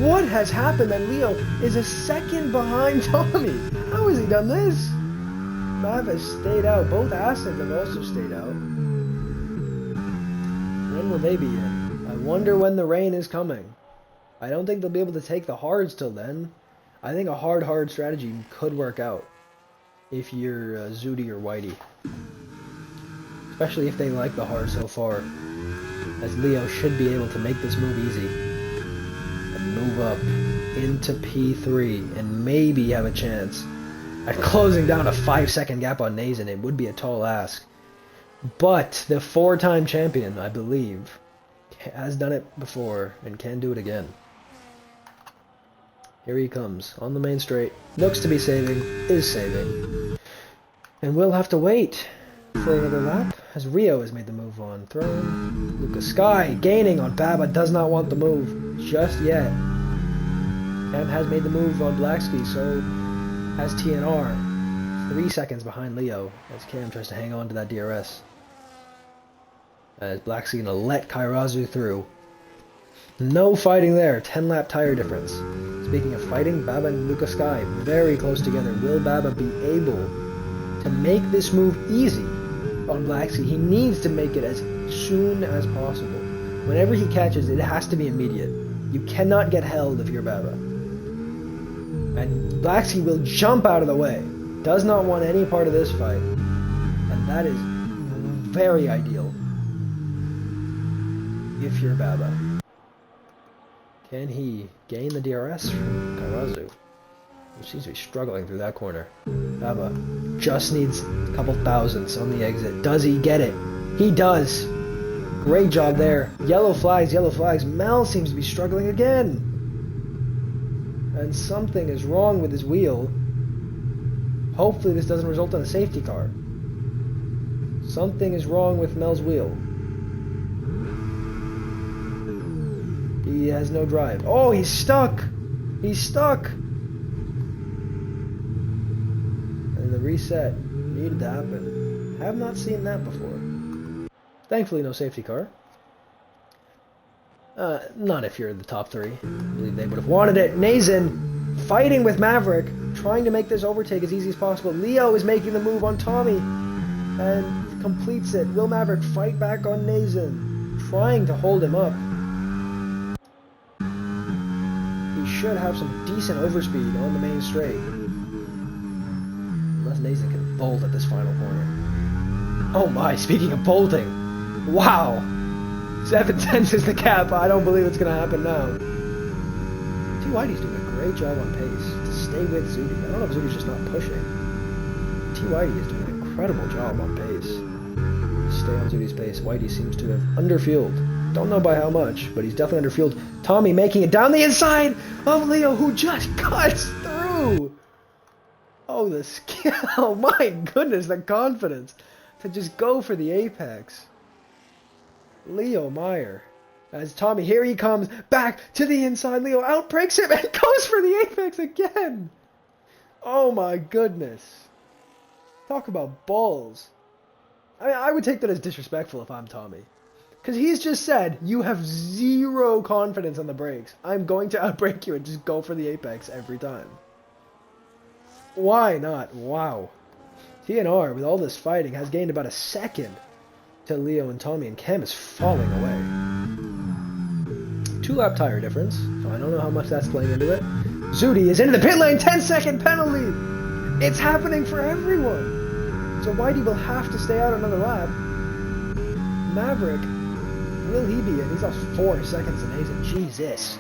What has happened that Leo is a second behind Tommy? How has he done this? Mav has stayed out. Both Astons have also stayed out. When will they be in? I wonder when the rain is coming. I don't think they'll be able to take the hards till then. I think a hard strategy could work out if you're Zudi or Whitey. Especially if they like the hard so far. As Leo should be able to make this move easy. And move up into P3 and maybe have a chance at closing down a 5-second gap on Nazen. It would be a tall ask. But the 4-time champion, I believe, has done it before and can do it again. Here he comes on the main straight. Looks to be saving, is saving. And we'll have to wait for another lap as Rio has made the move on Throne. Lucas Sky gaining on Baba, does not want the move just yet. Cam has made the move on Blacksky, so has TNR. 3 seconds behind Leo as Cam tries to hang on to that DRS. As Blacksky gonna let Kairazu through. No fighting there, 10-lap tire difference. Speaking of fighting, Baba and Lucas Sky very close together. Will Baba be able to make this move easy on Blacksky? He needs to make it as soon as possible. Whenever he catches it, it has to be immediate. You cannot get held if you're Baba. And Blacksky will jump out of the way. Does not want any part of this fight. And that is very ideal if you're Baba. Can he gain the DRS from Kairazu? He seems to be struggling through that corner. Baba just needs a couple thousandths on the exit. Does he get it? He does. Great job there. Yellow flags, yellow flags. Mel seems to be struggling again. And something is wrong with his wheel. Hopefully this doesn't result in a safety car. Something is wrong with Mel's wheel. He has no drive. Oh, he's stuck! He's stuck! And the reset needed to happen. Have not seen that before. Thankfully, no safety car. Not if you're in the top 3. I believe they would have wanted it. Nazen fighting with Maverick, trying to make this overtake as easy as possible. Leo is making the move on Tommy and completes it. Will Maverick fight back on Nazen, trying to hold him up? He should have some decent overspeed on the main straight. Unless Nazen can bolt at this final corner. Oh my, speaking of bolting. Wow! 7/10 is the cap. I don't believe it's going to happen now. T. Whitey's doing a great job on pace to stay with Zudi. I don't know if Zudi's just not pushing. T. Whitey is doing an incredible job on pace. Stay on Zudi's pace. Whitey seems to have underfueled. Don't know by how much, but he's definitely underfueled. Tommy making it down the inside of Leo, who just cuts through. Oh, the skill. My goodness, the confidence to just go for the apex. Leo Meyer. As Tommy, here he comes, back to the inside. Leo outbreaks him and goes for the apex again. Oh my goodness. Talk about balls. I would take that as disrespectful if I'm Tommy. Because he's just said, you have zero confidence on the brakes. I'm going to outbrake you and just go for the apex every time. Why not? Wow. TNR, with all this fighting, has gained about a second to Leo and Tommy, and Cam is falling away. 2-lap tire difference, so I don't know how much that's playing into it. Zudi is into the pit lane, 10-second penalty! It's happening for everyone! So Whitey will have to stay out another lap. Maverick, will he be in? He's lost 4 seconds in Nazen. Jesus.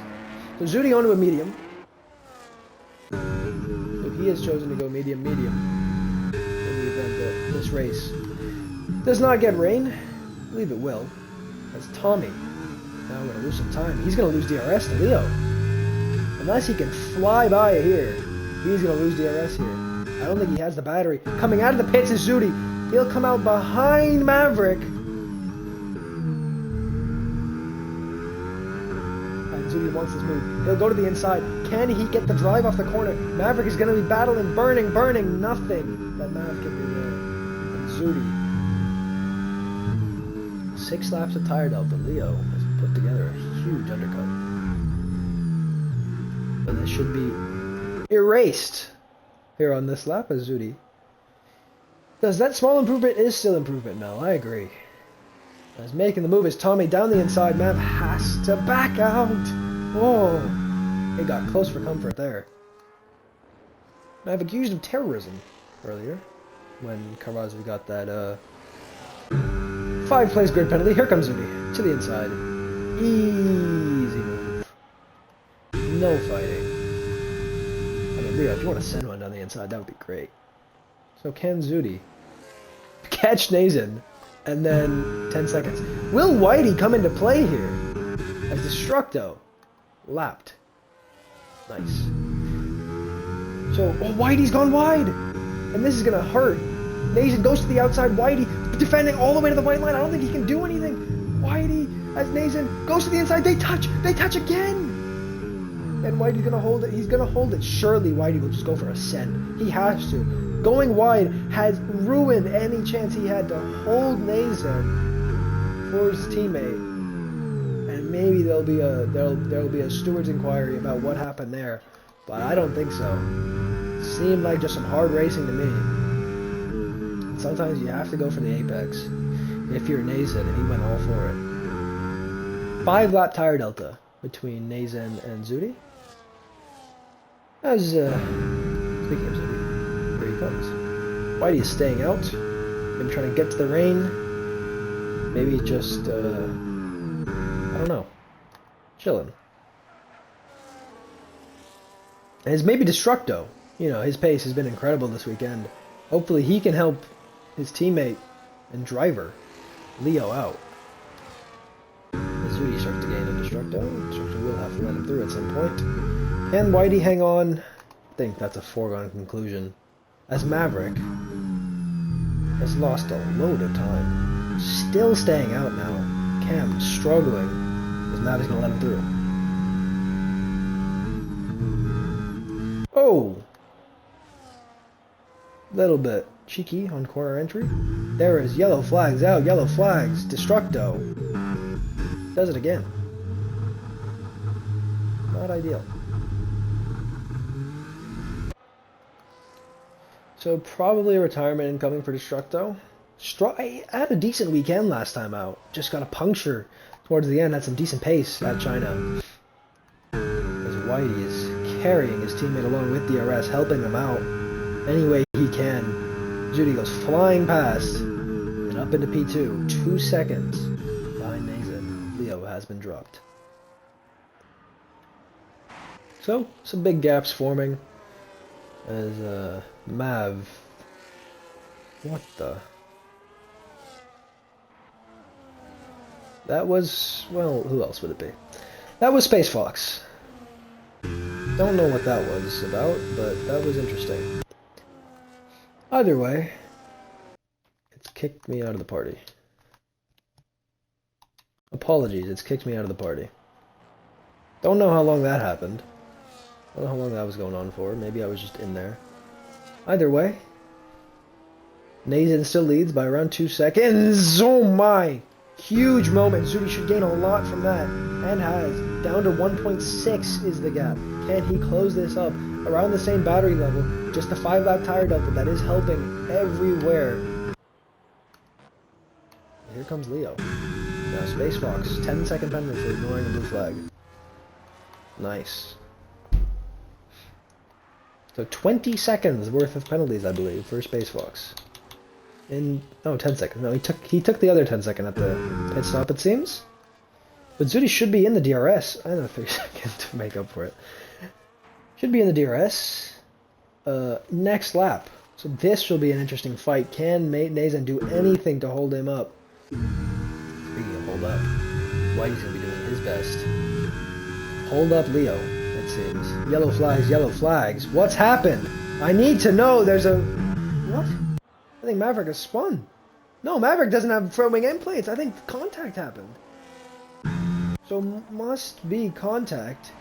So Zudi onto a medium. So he has chosen to go medium in the event that this race does not get rain. I believe it will. As Tommy now going to lose some time. He's going to lose DRS to Leo. Unless he can fly by here, he's going to lose DRS here. I don't think he has the battery. Coming out of the pits is Zudi. He'll come out behind Maverick. Zudi wants this move. He'll go to the inside. Can he get the drive off the corner? Maverick is going to be battling, burning. Nothing that Mav can do there. And Zudi. 6 laps of tire delta. Leo has put together a huge undercut. But this should be erased here on this lap as Zudi. Because that small improvement is still improvement, Mel. I agree. As making the move is Tommy down the inside. Mav has to back out. Oh, he got close for comfort there. Mav accused of terrorism earlier when Karazu got that 5-place grid penalty. Here comes Zudi to the inside. Easy move. No fighting. I mean, Leo, if you want to send one down the inside, that would be great. So can Zudi catch Nazin? And then 10 seconds. Will Whitey come into play here? As Destructo lapped. Nice. So, oh, Whitey's gone wide! And this is gonna hurt. Nazin goes to the outside. Whitey defending all the way to the white line. I don't think he can do anything. Whitey, as Nazin goes to the inside. They touch again! And Whitey's gonna hold it. He's gonna hold it. Surely Whitey will just go for a send. He has to. Going wide has ruined any chance he had to hold Nazin for his teammate. And maybe there'll be a steward's inquiry about what happened there. But I don't think so. It seemed like just some hard racing to me. And sometimes you have to go for the apex if you're Nazin, and he went all for it. 5-lap tire delta between Nazin and Zudi. As speaking of Zudi, here he comes. Whitey is staying out. Maybe trying to get to the rain. Maybe just I don't know, chilling. As maybe Destructo. You know, his pace has been incredible this weekend. Hopefully he can help his teammate and driver Leo out. As Zudi starts to gain on Destructo, Destructo will have to let him through at some point. Can Whitey hang on? I think that's a foregone conclusion. As Maverick has lost a load of time. Still staying out now. Cam struggling. As Mav is going to let him through. Oh! Little bit cheeky on corner entry. There is yellow flags out. Yellow flags. Destructo. Does it again. Not ideal. So probably a retirement incoming for Destructo. I had a decent weekend last time out. Just got a puncture towards the end. Had some decent pace at China. As Whitey is carrying his teammate along with DRS, helping him out any way he can. Zudi goes flying past and up into P2. 2 seconds behind Nazin. Leo has been dropped. So, some big gaps forming. As Mav, what the? That was, well, who else would it be? That was Space Fox. Don't know what that was about, but that was interesting. Either way, it's kicked me out of the party. Apologies, it's kicked me out of the party. Don't know how long that happened. I don't know how long that was going on for. Maybe I was just in there. Either way, Nazin still leads by around 2 seconds. Oh my! Huge moment. Zudi should gain a lot from that. And has. Down to 1.6 is the gap. Can he close this up? Around the same battery level. Just a 5-lap tire delta that is helping everywhere. Here comes Leo. Now Space Fox. 10-second penalty for ignoring a blue flag. Nice. So 20 seconds worth of penalties, I believe, for Space Fox. In 10 seconds. No, he took the other 10 second at the pit stop, it seems. But Zudi should be in the DRS. I know 3 seconds to make up for it. Should be in the DRS. Next lap. So this will be an interesting fight. Can Nazin do anything to hold him up? Speaking of hold up, Whitey's gonna be doing his best. Hold up, Leo. It seems. Yellow flags, yellow flags. What's happened? I need to know. There's a... What? I think Maverick has spun. No, Maverick doesn't have front wing end plates. I think contact happened. So must be contact.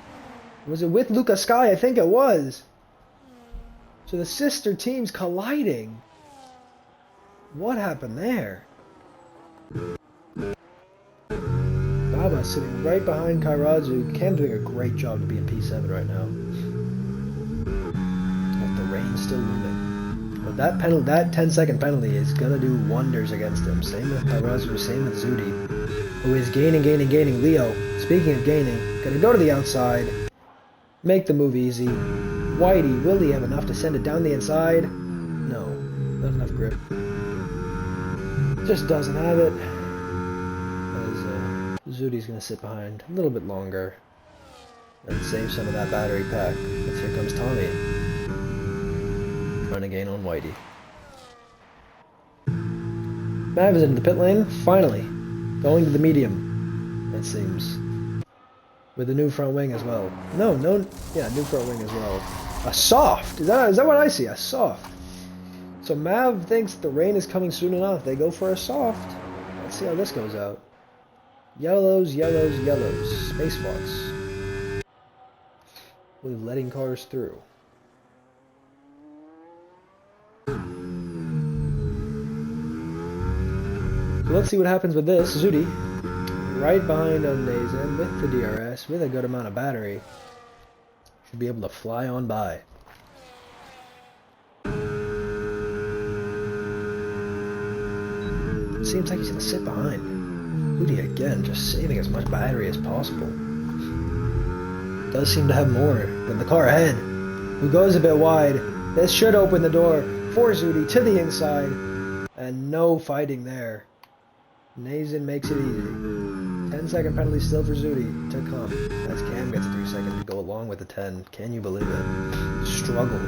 Was it with Luca Sky? I think it was. So the sister teams colliding. What happened there? Baba sitting right behind Kairazu. Cam doing a great job to be in P7 right now. With the rain still looming. But that penalty, that 10-second penalty is gonna do wonders against him. Same with Kairazu, same with Zudi, who is gaining. Leo, speaking of gaining, gonna go to the outside, make the move easy. Whitey, will he have enough to send it down the inside? No, not enough grip. Just doesn't have it. As Zudi's gonna sit behind a little bit longer and save some of that battery pack. But here comes Tommy, trying to gain on Whitey. Mav is into the pit lane, finally. Going to the medium, it seems. With a new front wing as well. New front wing as well. A soft! Is that what I see? A soft. So Mav thinks the rain is coming soon enough. They go for a soft. Let's see how this goes out. Yellows. Space Fox. We're letting cars through. So let's see what happens with this. Zudi, right behind on Nazen with the DRS, with a good amount of battery. Should be able to fly on by. Seems like he's gonna sit behind. Zudi again, just saving as much battery as possible. Does seem to have more than the car ahead, who goes a bit wide. This should open the door for Zudi to the inside, and no fighting there. Nazen makes it easy. 10-second penalty still for Zudi to come, as Cam gets a 3-second to go along with the 10. Can you believe it? Struggle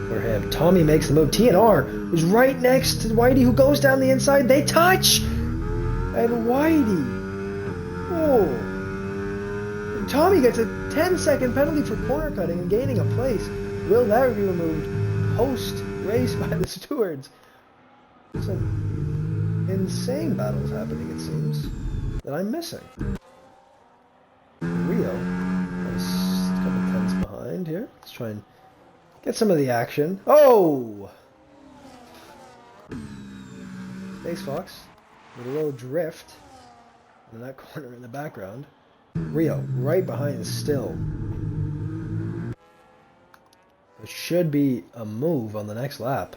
for him. Tommy makes the move. TNR, who's right next to Whitey, who goes down the inside. They touch! And Whitey. Oh. And Tommy gets a 10-second penalty for corner cutting and gaining a place. Will that be removed post-race by the stewards? Some insane battles happening, it seems, that I'm missing. Rio has a couple tenths behind here. Let's try and get some of the action. Oh! Space Fox with a little drift in that corner in the background. Rio right behind still. It should be a move on the next lap.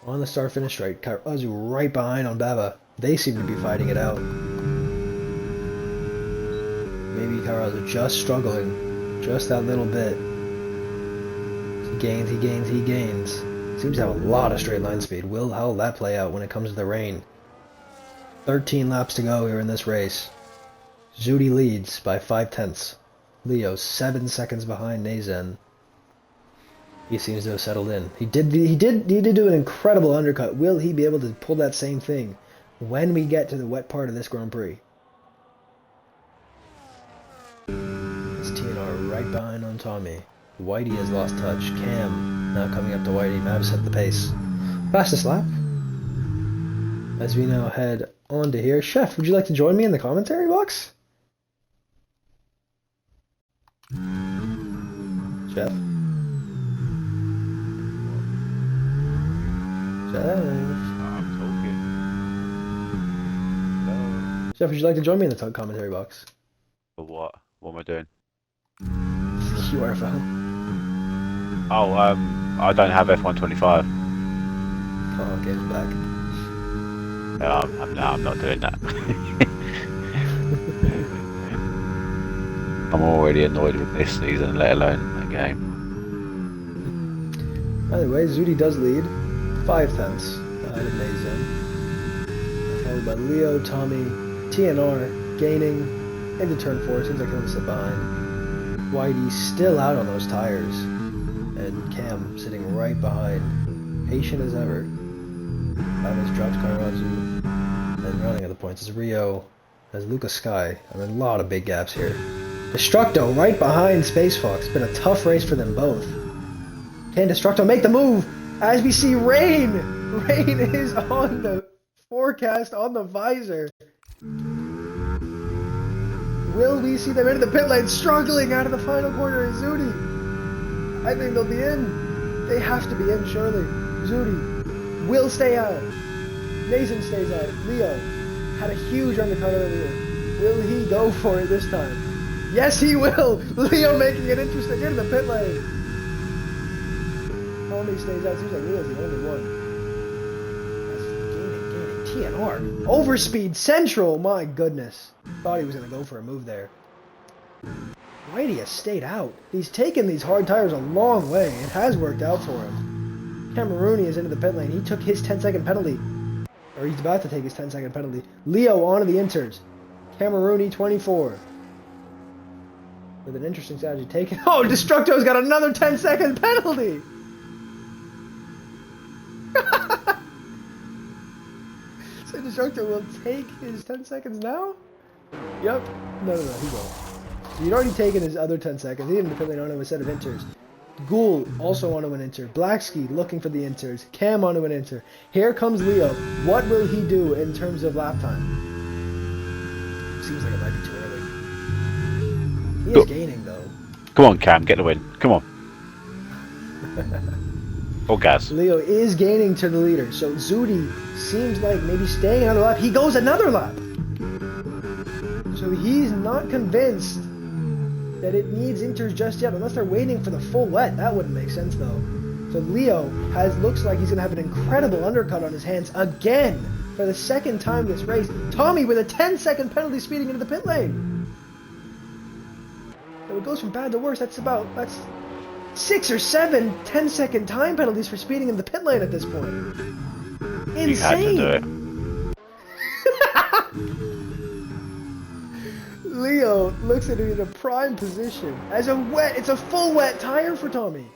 On the start-finish straight, Kairazu right behind on Baba. They seem to be fighting it out. Maybe Kairazu just struggling. Just that little bit. He gains. Seems to have a lot of straight line speed. How will that play out when it comes to the rain? 13 laps to go here in this race. Zudi leads by 5 tenths. Leo 7 seconds behind Nazen. He seems to have settled in. He did do an incredible undercut. Will he be able to pull that same thing when we get to the wet part of this Grand Prix? It's TNR right behind on Tommy. Whitey has lost touch. Cam now coming up to Whitey. Mav set the pace. Fastest lap. As we now head on to here. Chef, would you like to join me in the commentary box? Chef? I'm talking. No. Chef, would you like to join me in the commentary box? For what? What am I doing? URFL. Oh, I don't have F125. Oh, okay, I'm back. I'm not doing that. I'm already annoyed with this season, let alone the game. Either way, Zudi does lead. 5 tenths ahead of Nazen. Followed by Leo, Tommy, TNR gaining into turn 4. Seems like he'll sit behind. Whitey still out on those tires. And Cam sitting right behind. Patient as ever. Baba's dropped Kairazu. And running at the points is Rio. As Luca Sky. I mean, a lot of big gaps here. Destructo right behind Space Fox. It's been a tough race for them both. Can Destructo make the move? As we see rain! Rain is on the forecast, on the visor. Will we see them into the pit lane struggling out of the final corner is Zudi? I think they'll be in. They have to be in, surely. Zudi will stay out. Nathan stays out. Leo had a huge undercut earlier. Will he go for it this time? Yes, he will. Leo making it interesting into the pit lane. Tommy stays out. Seems like Leo's the only one. That's gaining. TNR. Overspeed Central. My goodness. Thought he was going to go for a move there. Whitey has stayed out. He's taken these hard tires a long way. It has worked out for him. Camerooni is into the pit lane. He took his 10-second penalty. Or he's about to take his 10-second penalty. Leo onto the inters. Camerooni 24. With an interesting strategy taken. Oh, Destructo's got another 10-second penalty! So Destructo will take his 10 seconds now? Yep. No, he won't. So he'd already taken his other 10 seconds. He didn't put it onto a set of inters. Ghoul also onto an inter. Blackski looking for the inters. Cam onto an inter. Here comes Leo. What will he do in terms of lap time? Seems like it might be too early. He is gaining though. Come on, Cam, get the win. Come on. Full gas. Leo is gaining to the leader. So Zudi seems like maybe staying another lap. He goes another lap. So he's not convinced that it needs inters just yet, unless they're waiting for the full wet. That wouldn't make sense though. So Leo looks like he's gonna have an incredible undercut on his hands again for the second time this race. Tommy with a 10-second penalty speeding into the pit lane. So it goes from bad to worse. That's 6 or 7 10-second time penalties for speeding in the pit lane at this point. Insane. You had to do it. Leo looks at it in a prime position. It's a full wet tire for Tommy.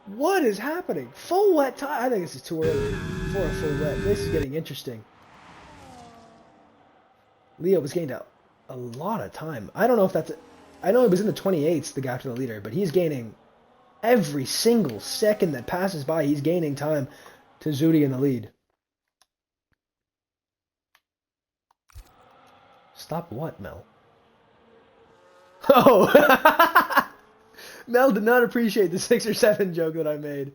What is happening? Full wet tire? I think this is too early for a full wet. This is getting interesting. Leo was gained a lot of time. I don't know if that's... I know it was in the 28s, the gap to the leader, but he's gaining every single second that passes by. He's gaining time to Zudi in the lead. Stop what, Mel? Oh! Mel did not appreciate the 6 or 7 joke that I made.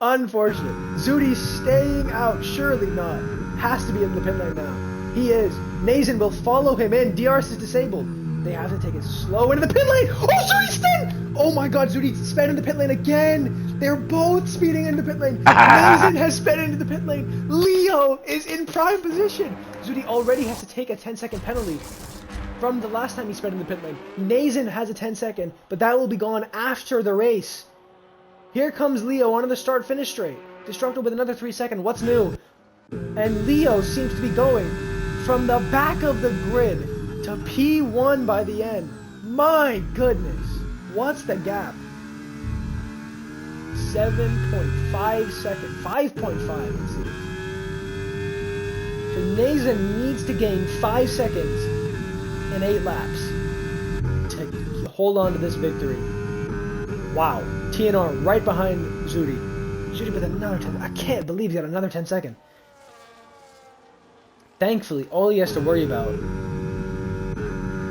Unfortunate. Zudi staying out. Surely not. Has to be in the pit lane now. He is. Nazen will follow him in. DRS is disabled. They have to take it slow into the pit lane. Oh, Zudi spin! Oh my god, Zudi sped into the pit lane again. They're both speeding into the pit lane. Nazen has sped into the pit lane. Leo is in prime position. Zudi already has to take a 10-second penalty from the last time he sped in the pit lane. Nazen has a 10-second, but that will be gone after the race. Here comes Leo onto the start-finish straight. Destructo with another 3-second. What's new? And Leo seems to be going from the back of the grid to P1 by the end. My goodness. What's the gap? 7.5 seconds. 5.5 it seems. So Nazen needs to gain 5 seconds in 8 laps to hold on to this victory. Wow. TNR right behind Zudi. Zudi with another 10. I can't believe he got another 10 second. Thankfully, all he has to worry about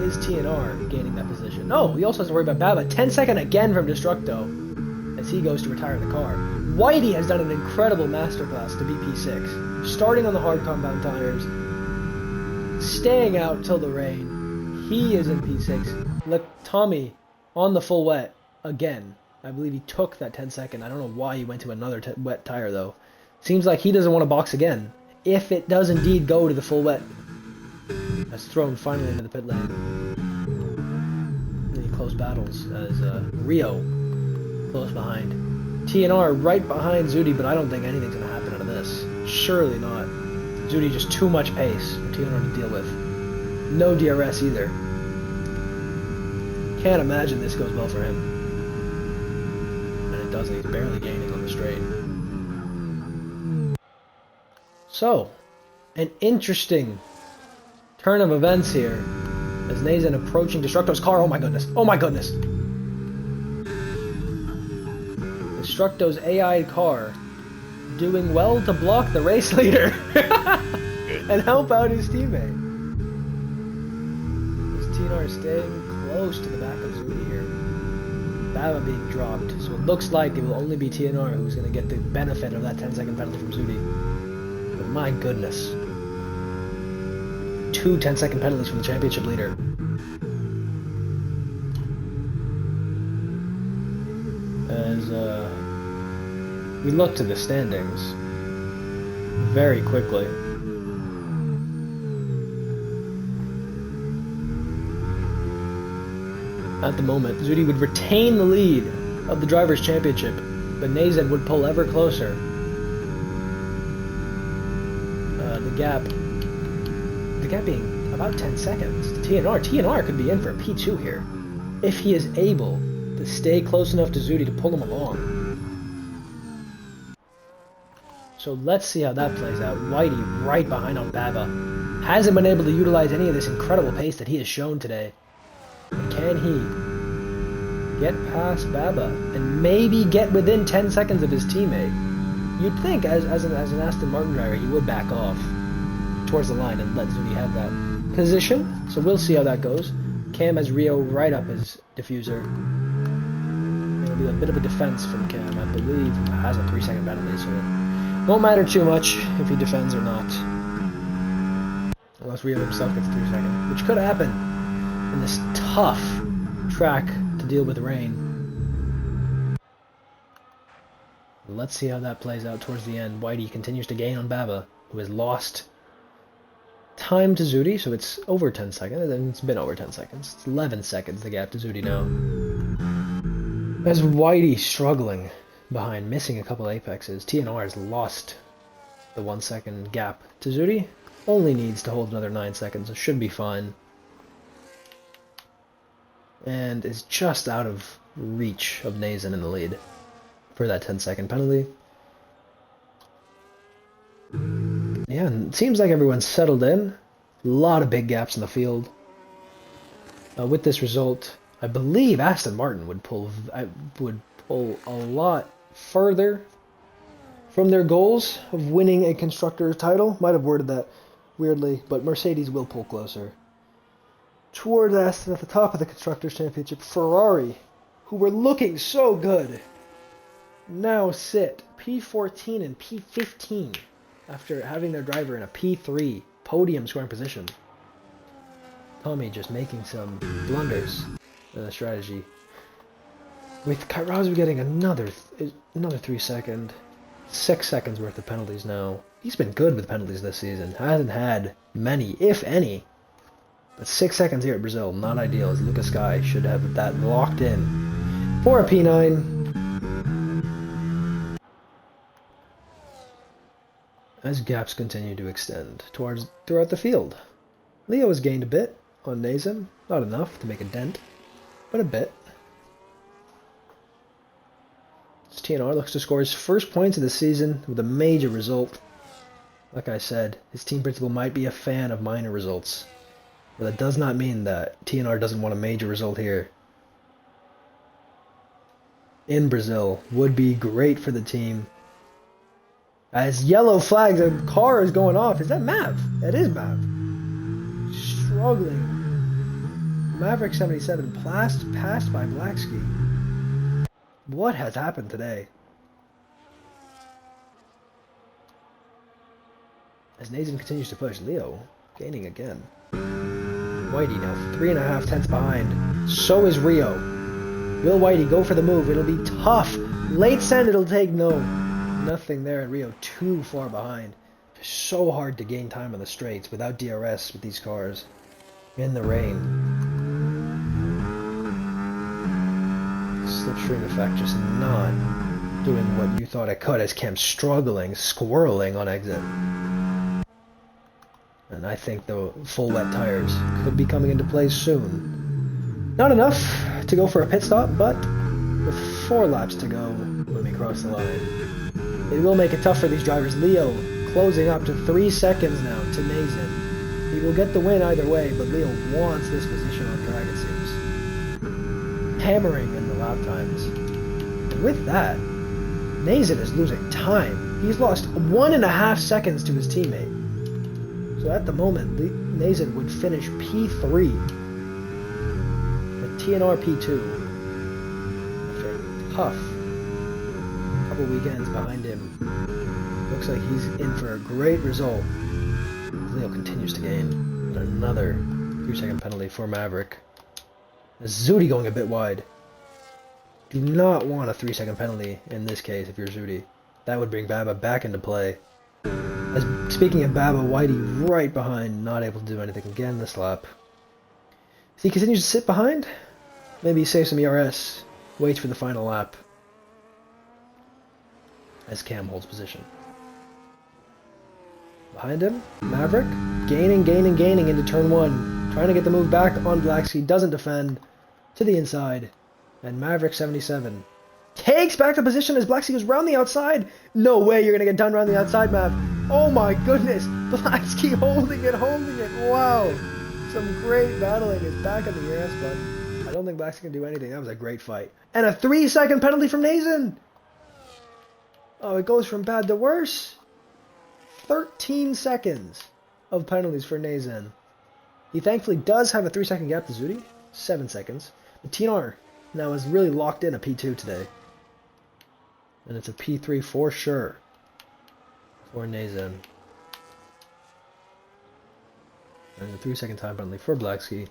is TNR gaining that position. No, he also has to worry about Baba. 10 second again from Destructo as he goes to retire the car. Whitey has done an incredible masterclass to BP6. Starting on the hard compound tires, staying out till the rain. He is in P6. Look, Tommy on the full wet again. I believe he took that 10 second. I don't know why he went to another wet tire though. Seems like he doesn't want to box again. If it does indeed go to the full wet. That's thrown finally into the pit lane. Any close battles as Rio close behind. TNR right behind Zudi, but I don't think anything's going to happen out of this. Surely not. Zudi just too much pace for TNR to deal with. No DRS either. Can't imagine this goes well for him. And it doesn't. He's barely gaining on the straight. So, an interesting turn of events here as Nazen approaching Destructo's car. Oh my goodness. Oh my goodness. Destructo's AI car doing well to block the race leader and help out his teammate. As TNR is staying close to the back of Zudi here. Baba being dropped, so it looks like it will only be TNR who's going to get the benefit of that 10-second penalty from Zudi. But my goodness. 2 10-second penalties from the championship leader. As we look to the standings very quickly. At the moment, Zudi would retain the lead of the Drivers' Championship, but Nazen would pull ever closer. The gap being about 10 seconds to TNR. TNR could be in for a P2 here, if he is able to stay close enough to Zudi to pull him along. So let's see how that plays out. Whitey right behind on Baba. Hasn't been able to utilize any of this incredible pace that he has shown today. But can he get past Baba and maybe get within 10 seconds of his teammate? You'd think as an Aston Martin driver he would back off towards the line and let Zudi have that position. So we'll see how that goes. Cam has Rio right up his diffuser. It'll be a bit of a defense from Cam, I believe, who has a 3-second penalty, so it won't matter too much if he defends or not. Unless Rio himself gets 3 seconds, which could happen in this tough track to deal with rain. Let's see how that plays out towards the end. Whitey continues to gain on Baba, who has lost time to Zudi, so it's over 10 seconds, and it's been over 10 seconds. It's 11 seconds the gap to Zudi now. As Whitey struggling behind, missing a couple apexes, TNR has lost the 1 second gap to Zudi. Only needs to hold another 9 seconds, so should be fine. And is just out of reach of Nazen in the lead for that 10-second penalty. Yeah, and it seems like everyone's settled in. A lot of big gaps in the field. With this result, I believe Aston Martin would pull a lot further from their goals of winning a constructor's title. Might have worded that weirdly, but Mercedes will pull closer towards Aston at the top of the Constructors' Championship. Ferrari, who were looking so good, now sit P14 and P15 after having their driver in a P3 podium scoring position. Tommy just making some blunders in the strategy. With Kairazmi getting another 3-second, 6 seconds worth of penalties now. He's been good with penalties this season. Hasn't had many, if any. But 6 seconds here at Brazil, not ideal, as Lucas Sky should have that locked in for a P9. As gaps continue to extend throughout the field. Leo has gained a bit on Nazen, not enough to make a dent, but a bit. As TNR looks to score his first points of the season with a major result. Like I said, his team principal might be a fan of minor results, but that does not mean that TNR doesn't want a major result here. In Brazil would be great for the team. As yellow flags, a car is going off. Is that Mav? That is Mav. Struggling. Maverick 77 passed by Blacksky. What has happened today? As Nazen continues to push, Leo gaining again. Whitey now 3.5 tenths behind. So is Rio. Will Whitey go for the move? It'll be tough. Late send it'll take nothing there, and Rio too far behind. It's so hard to gain time on the straights without DRS with these cars in the rain. Slipstream effect just not doing what you thought it could, as Cam struggling, squirreling on exit. And I think the full wet tires could be coming into play soon. Not enough to go for a pit stop, but with 4 laps to go when we cross the line. It will make it tough for these drivers. Leo closing up to 3 seconds now to Nazen. He will get the win either way, but Leo wants this position on track, it seems. Hammering in the lap times. And with that, Nazen is losing time. He's lost 1.5 seconds to his teammate. So at the moment, Nazen would finish P3 TNR P2. After a tough couple weekends behind him, looks like he's in for a great result. Leo continues to gain. And another 3-second penalty for Maverick. Zudi going a bit wide. Do not want a 3-second penalty in this case if you're Zudi. That would bring Baba back into play. As speaking of Baba, Whitey right behind, not able to do anything again this lap. So he continues to sit behind. Maybe he saves some ERS. Waits for the final lap. As Cam holds position. Behind him, Maverick, gaining into turn 1. Trying to get the move back on Blacksky, doesn't defend. To the inside. And Maverick 77 takes back the position as Blacksky goes round the outside. No way you're going to get done round the outside, Mav. Oh my goodness. Blacksky holding it. Wow. Some great battling is back on the ERS, but I don't think Blacksky can do anything. That was a great fight. And a 3-second penalty from Nazen. Oh, it goes from bad to worse. 13 seconds of penalties for Nazen. He thankfully does have a 3-second gap to Zudi. 7 seconds. But TNR now is really locked in a P2 today. And it's a P3 for sure for Nazen. And the 3-second time penalty for Blacksky.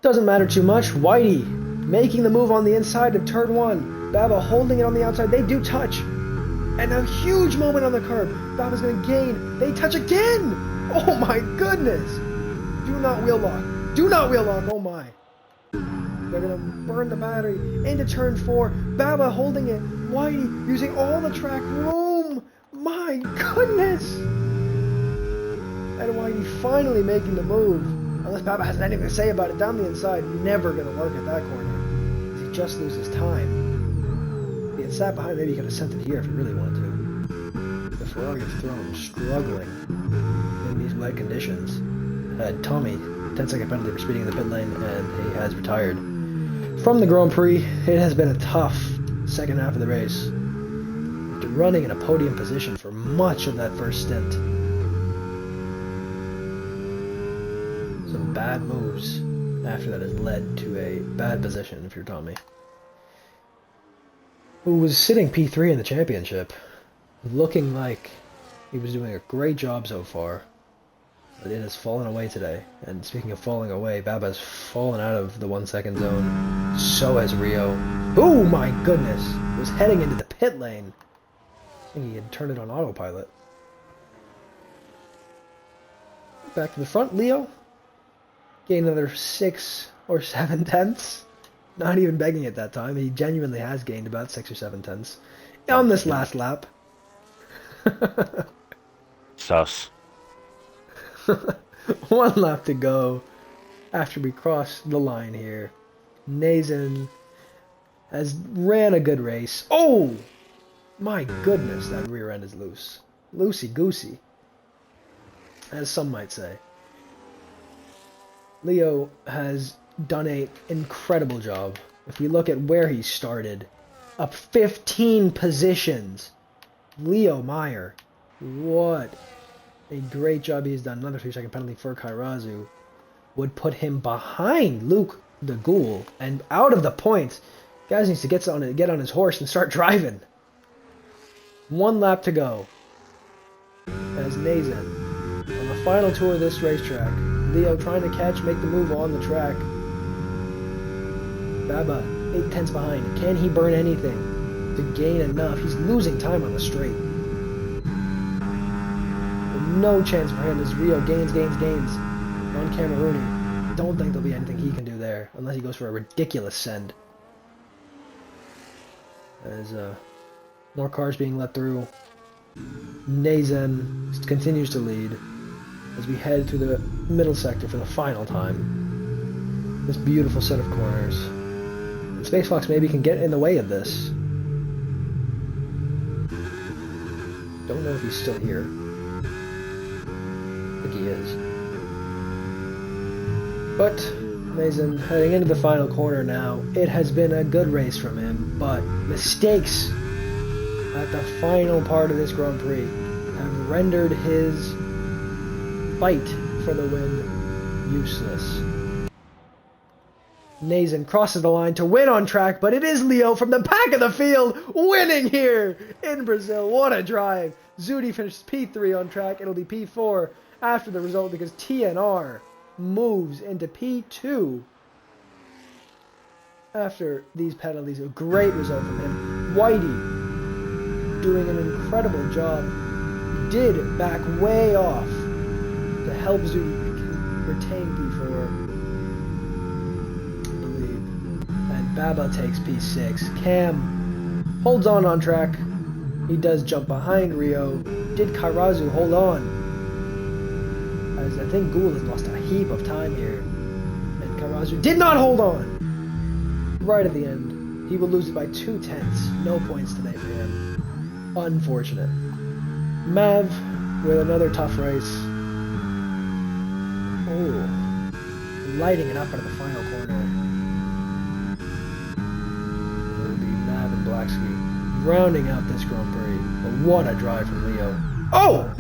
Doesn't matter too much. Whitey making the move on the inside of turn 1. Baba holding it on the outside. They do touch. And a huge moment on the curb. Baba's going to gain. They touch again. Oh my goodness. Do not wheel lock. Oh my. They're going to burn the battery into turn 4. Baba holding it. Whitey using all the track room. My goodness. And Whitey finally making the move. Unless Baba has anything to say about it down the inside. Never going to work at that corner. He just loses time. If he had sat behind, maybe he could have sent it here if he really wanted to. The Ferrari of Throne struggling in these wet conditions. Tommy, 10-second penalty for speeding in the pit lane, and he has retired. From the Grand Prix, it has been a tough second half of the race. After running in a podium position for much of that first stint. Some bad moves after that has led to a bad position if you're Tommy. Who was sitting P3 in the championship. Looking like he was doing a great job so far. But it has fallen away today. And speaking of falling away, Baba's fallen out of the 1-second zone. So has Rio. Oh my goodness! Was heading into the pit lane. I think he had turned it on autopilot. Back to the front, Leo. Gained another 6 or 7 tenths. Not even begging it that time. He genuinely has gained about 6 or 7 tenths on this last lap. Sus. 1 lap to go after we cross the line here. Nazen has ran a good race. Oh! My goodness, that rear end is loose. Loosey-goosey, as some might say. Leo has done an incredible job. If we look at where he started, up 15 positions. Leo Meyer, what a great job he's done. Another 3-second penalty for Kairazu would put him behind Luke the Ghoul and out of the points. Guys needs to get on his horse and start driving. 1 lap to go. As Nazen on the final tour of this racetrack. Leo trying to catch, make the move on the track. Baba 8 tenths behind. Can he burn anything to gain enough? He's losing time on the straight. No chance for him as Rio gains on Camerooni. Don't think there'll be anything he can do there unless he goes for a ridiculous send. As more cars being let through. Nazen continues to lead as we head through the middle sector for the final time. This beautiful set of corners. And Space Fox maybe can get in the way of this. Don't know if he's still here. I think he is. But Nazen heading into the final corner now. It has been a good race from him, but mistakes at the final part of this Grand Prix have rendered his fight for the win useless. Nazen crosses the line to win on track, but it is Leo from the back of the field winning here in Brazil. What a drive. Zudi finishes P3 on track. It'll be P4 after the result because TNR moves into P2 after these penalties. A great result from him. Whitey doing an incredible job. Did back way off to help Zudi retain P4. And Baba takes P6. Cam holds on track. He does jump behind Rio. Did Kairazu hold on? As I think Gould has lost a heap of time here. And Kairazu did not hold on! Right at the end. He will lose it by 2/10. No points today for him. Unfortunate. Mav with another tough race. Oh. Lighting it up out of the final corner. It'll be Mav and Blacksky rounding out this Grand Prix. But what a drive from Leo. Oh!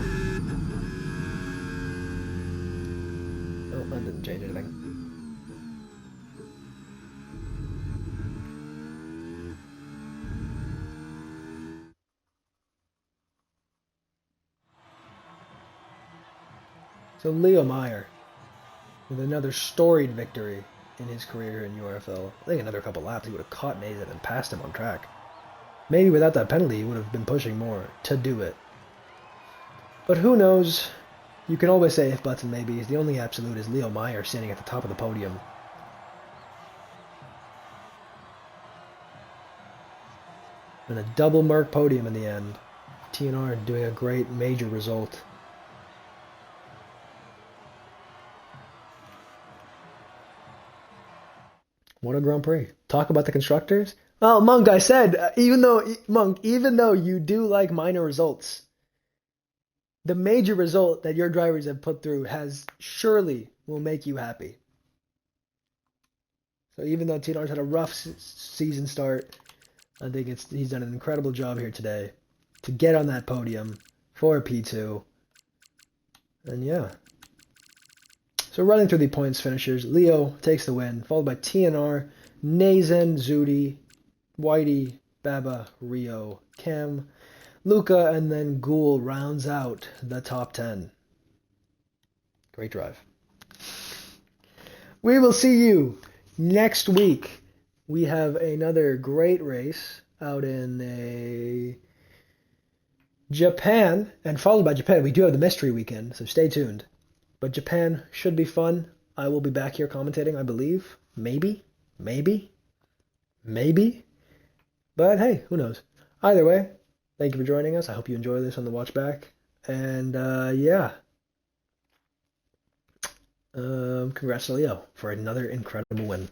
Oh, that didn't change anything. So Leo Meyer with another storied victory in his career in URFL. I think another couple laps he would have caught Nazen and passed him on track. Maybe without that penalty he would have been pushing more to do it. But who knows? You can always say if, buts, and maybes. The only absolute is Leo Meyer standing at the top of the podium. And a double Merc podium in the end. TNR doing a great major result. What a Grand Prix. Talk about the constructors. Well, Monk, I said, even though you do like minor results, the major result that your drivers have put through surely will make you happy. So even though TNR's had a rough season start, I think he's done an incredible job here today to get on that podium for P2. And yeah. So running through the points finishers, Leo takes the win, followed by TNR, Nazen, Zudi, Whitey, Baba, Rio, Cam, Luca, and then Gould rounds out the top 10. Great drive. We will see you next week. We have another great race out in Japan, and followed by Japan, we do have the mystery weekend, so stay tuned. But Japan should be fun. I will be back here commentating, I believe. Maybe. But hey, who knows? Either way, thank you for joining us. I hope you enjoy this on the watch back. And yeah. Congrats to Leo for another incredible win.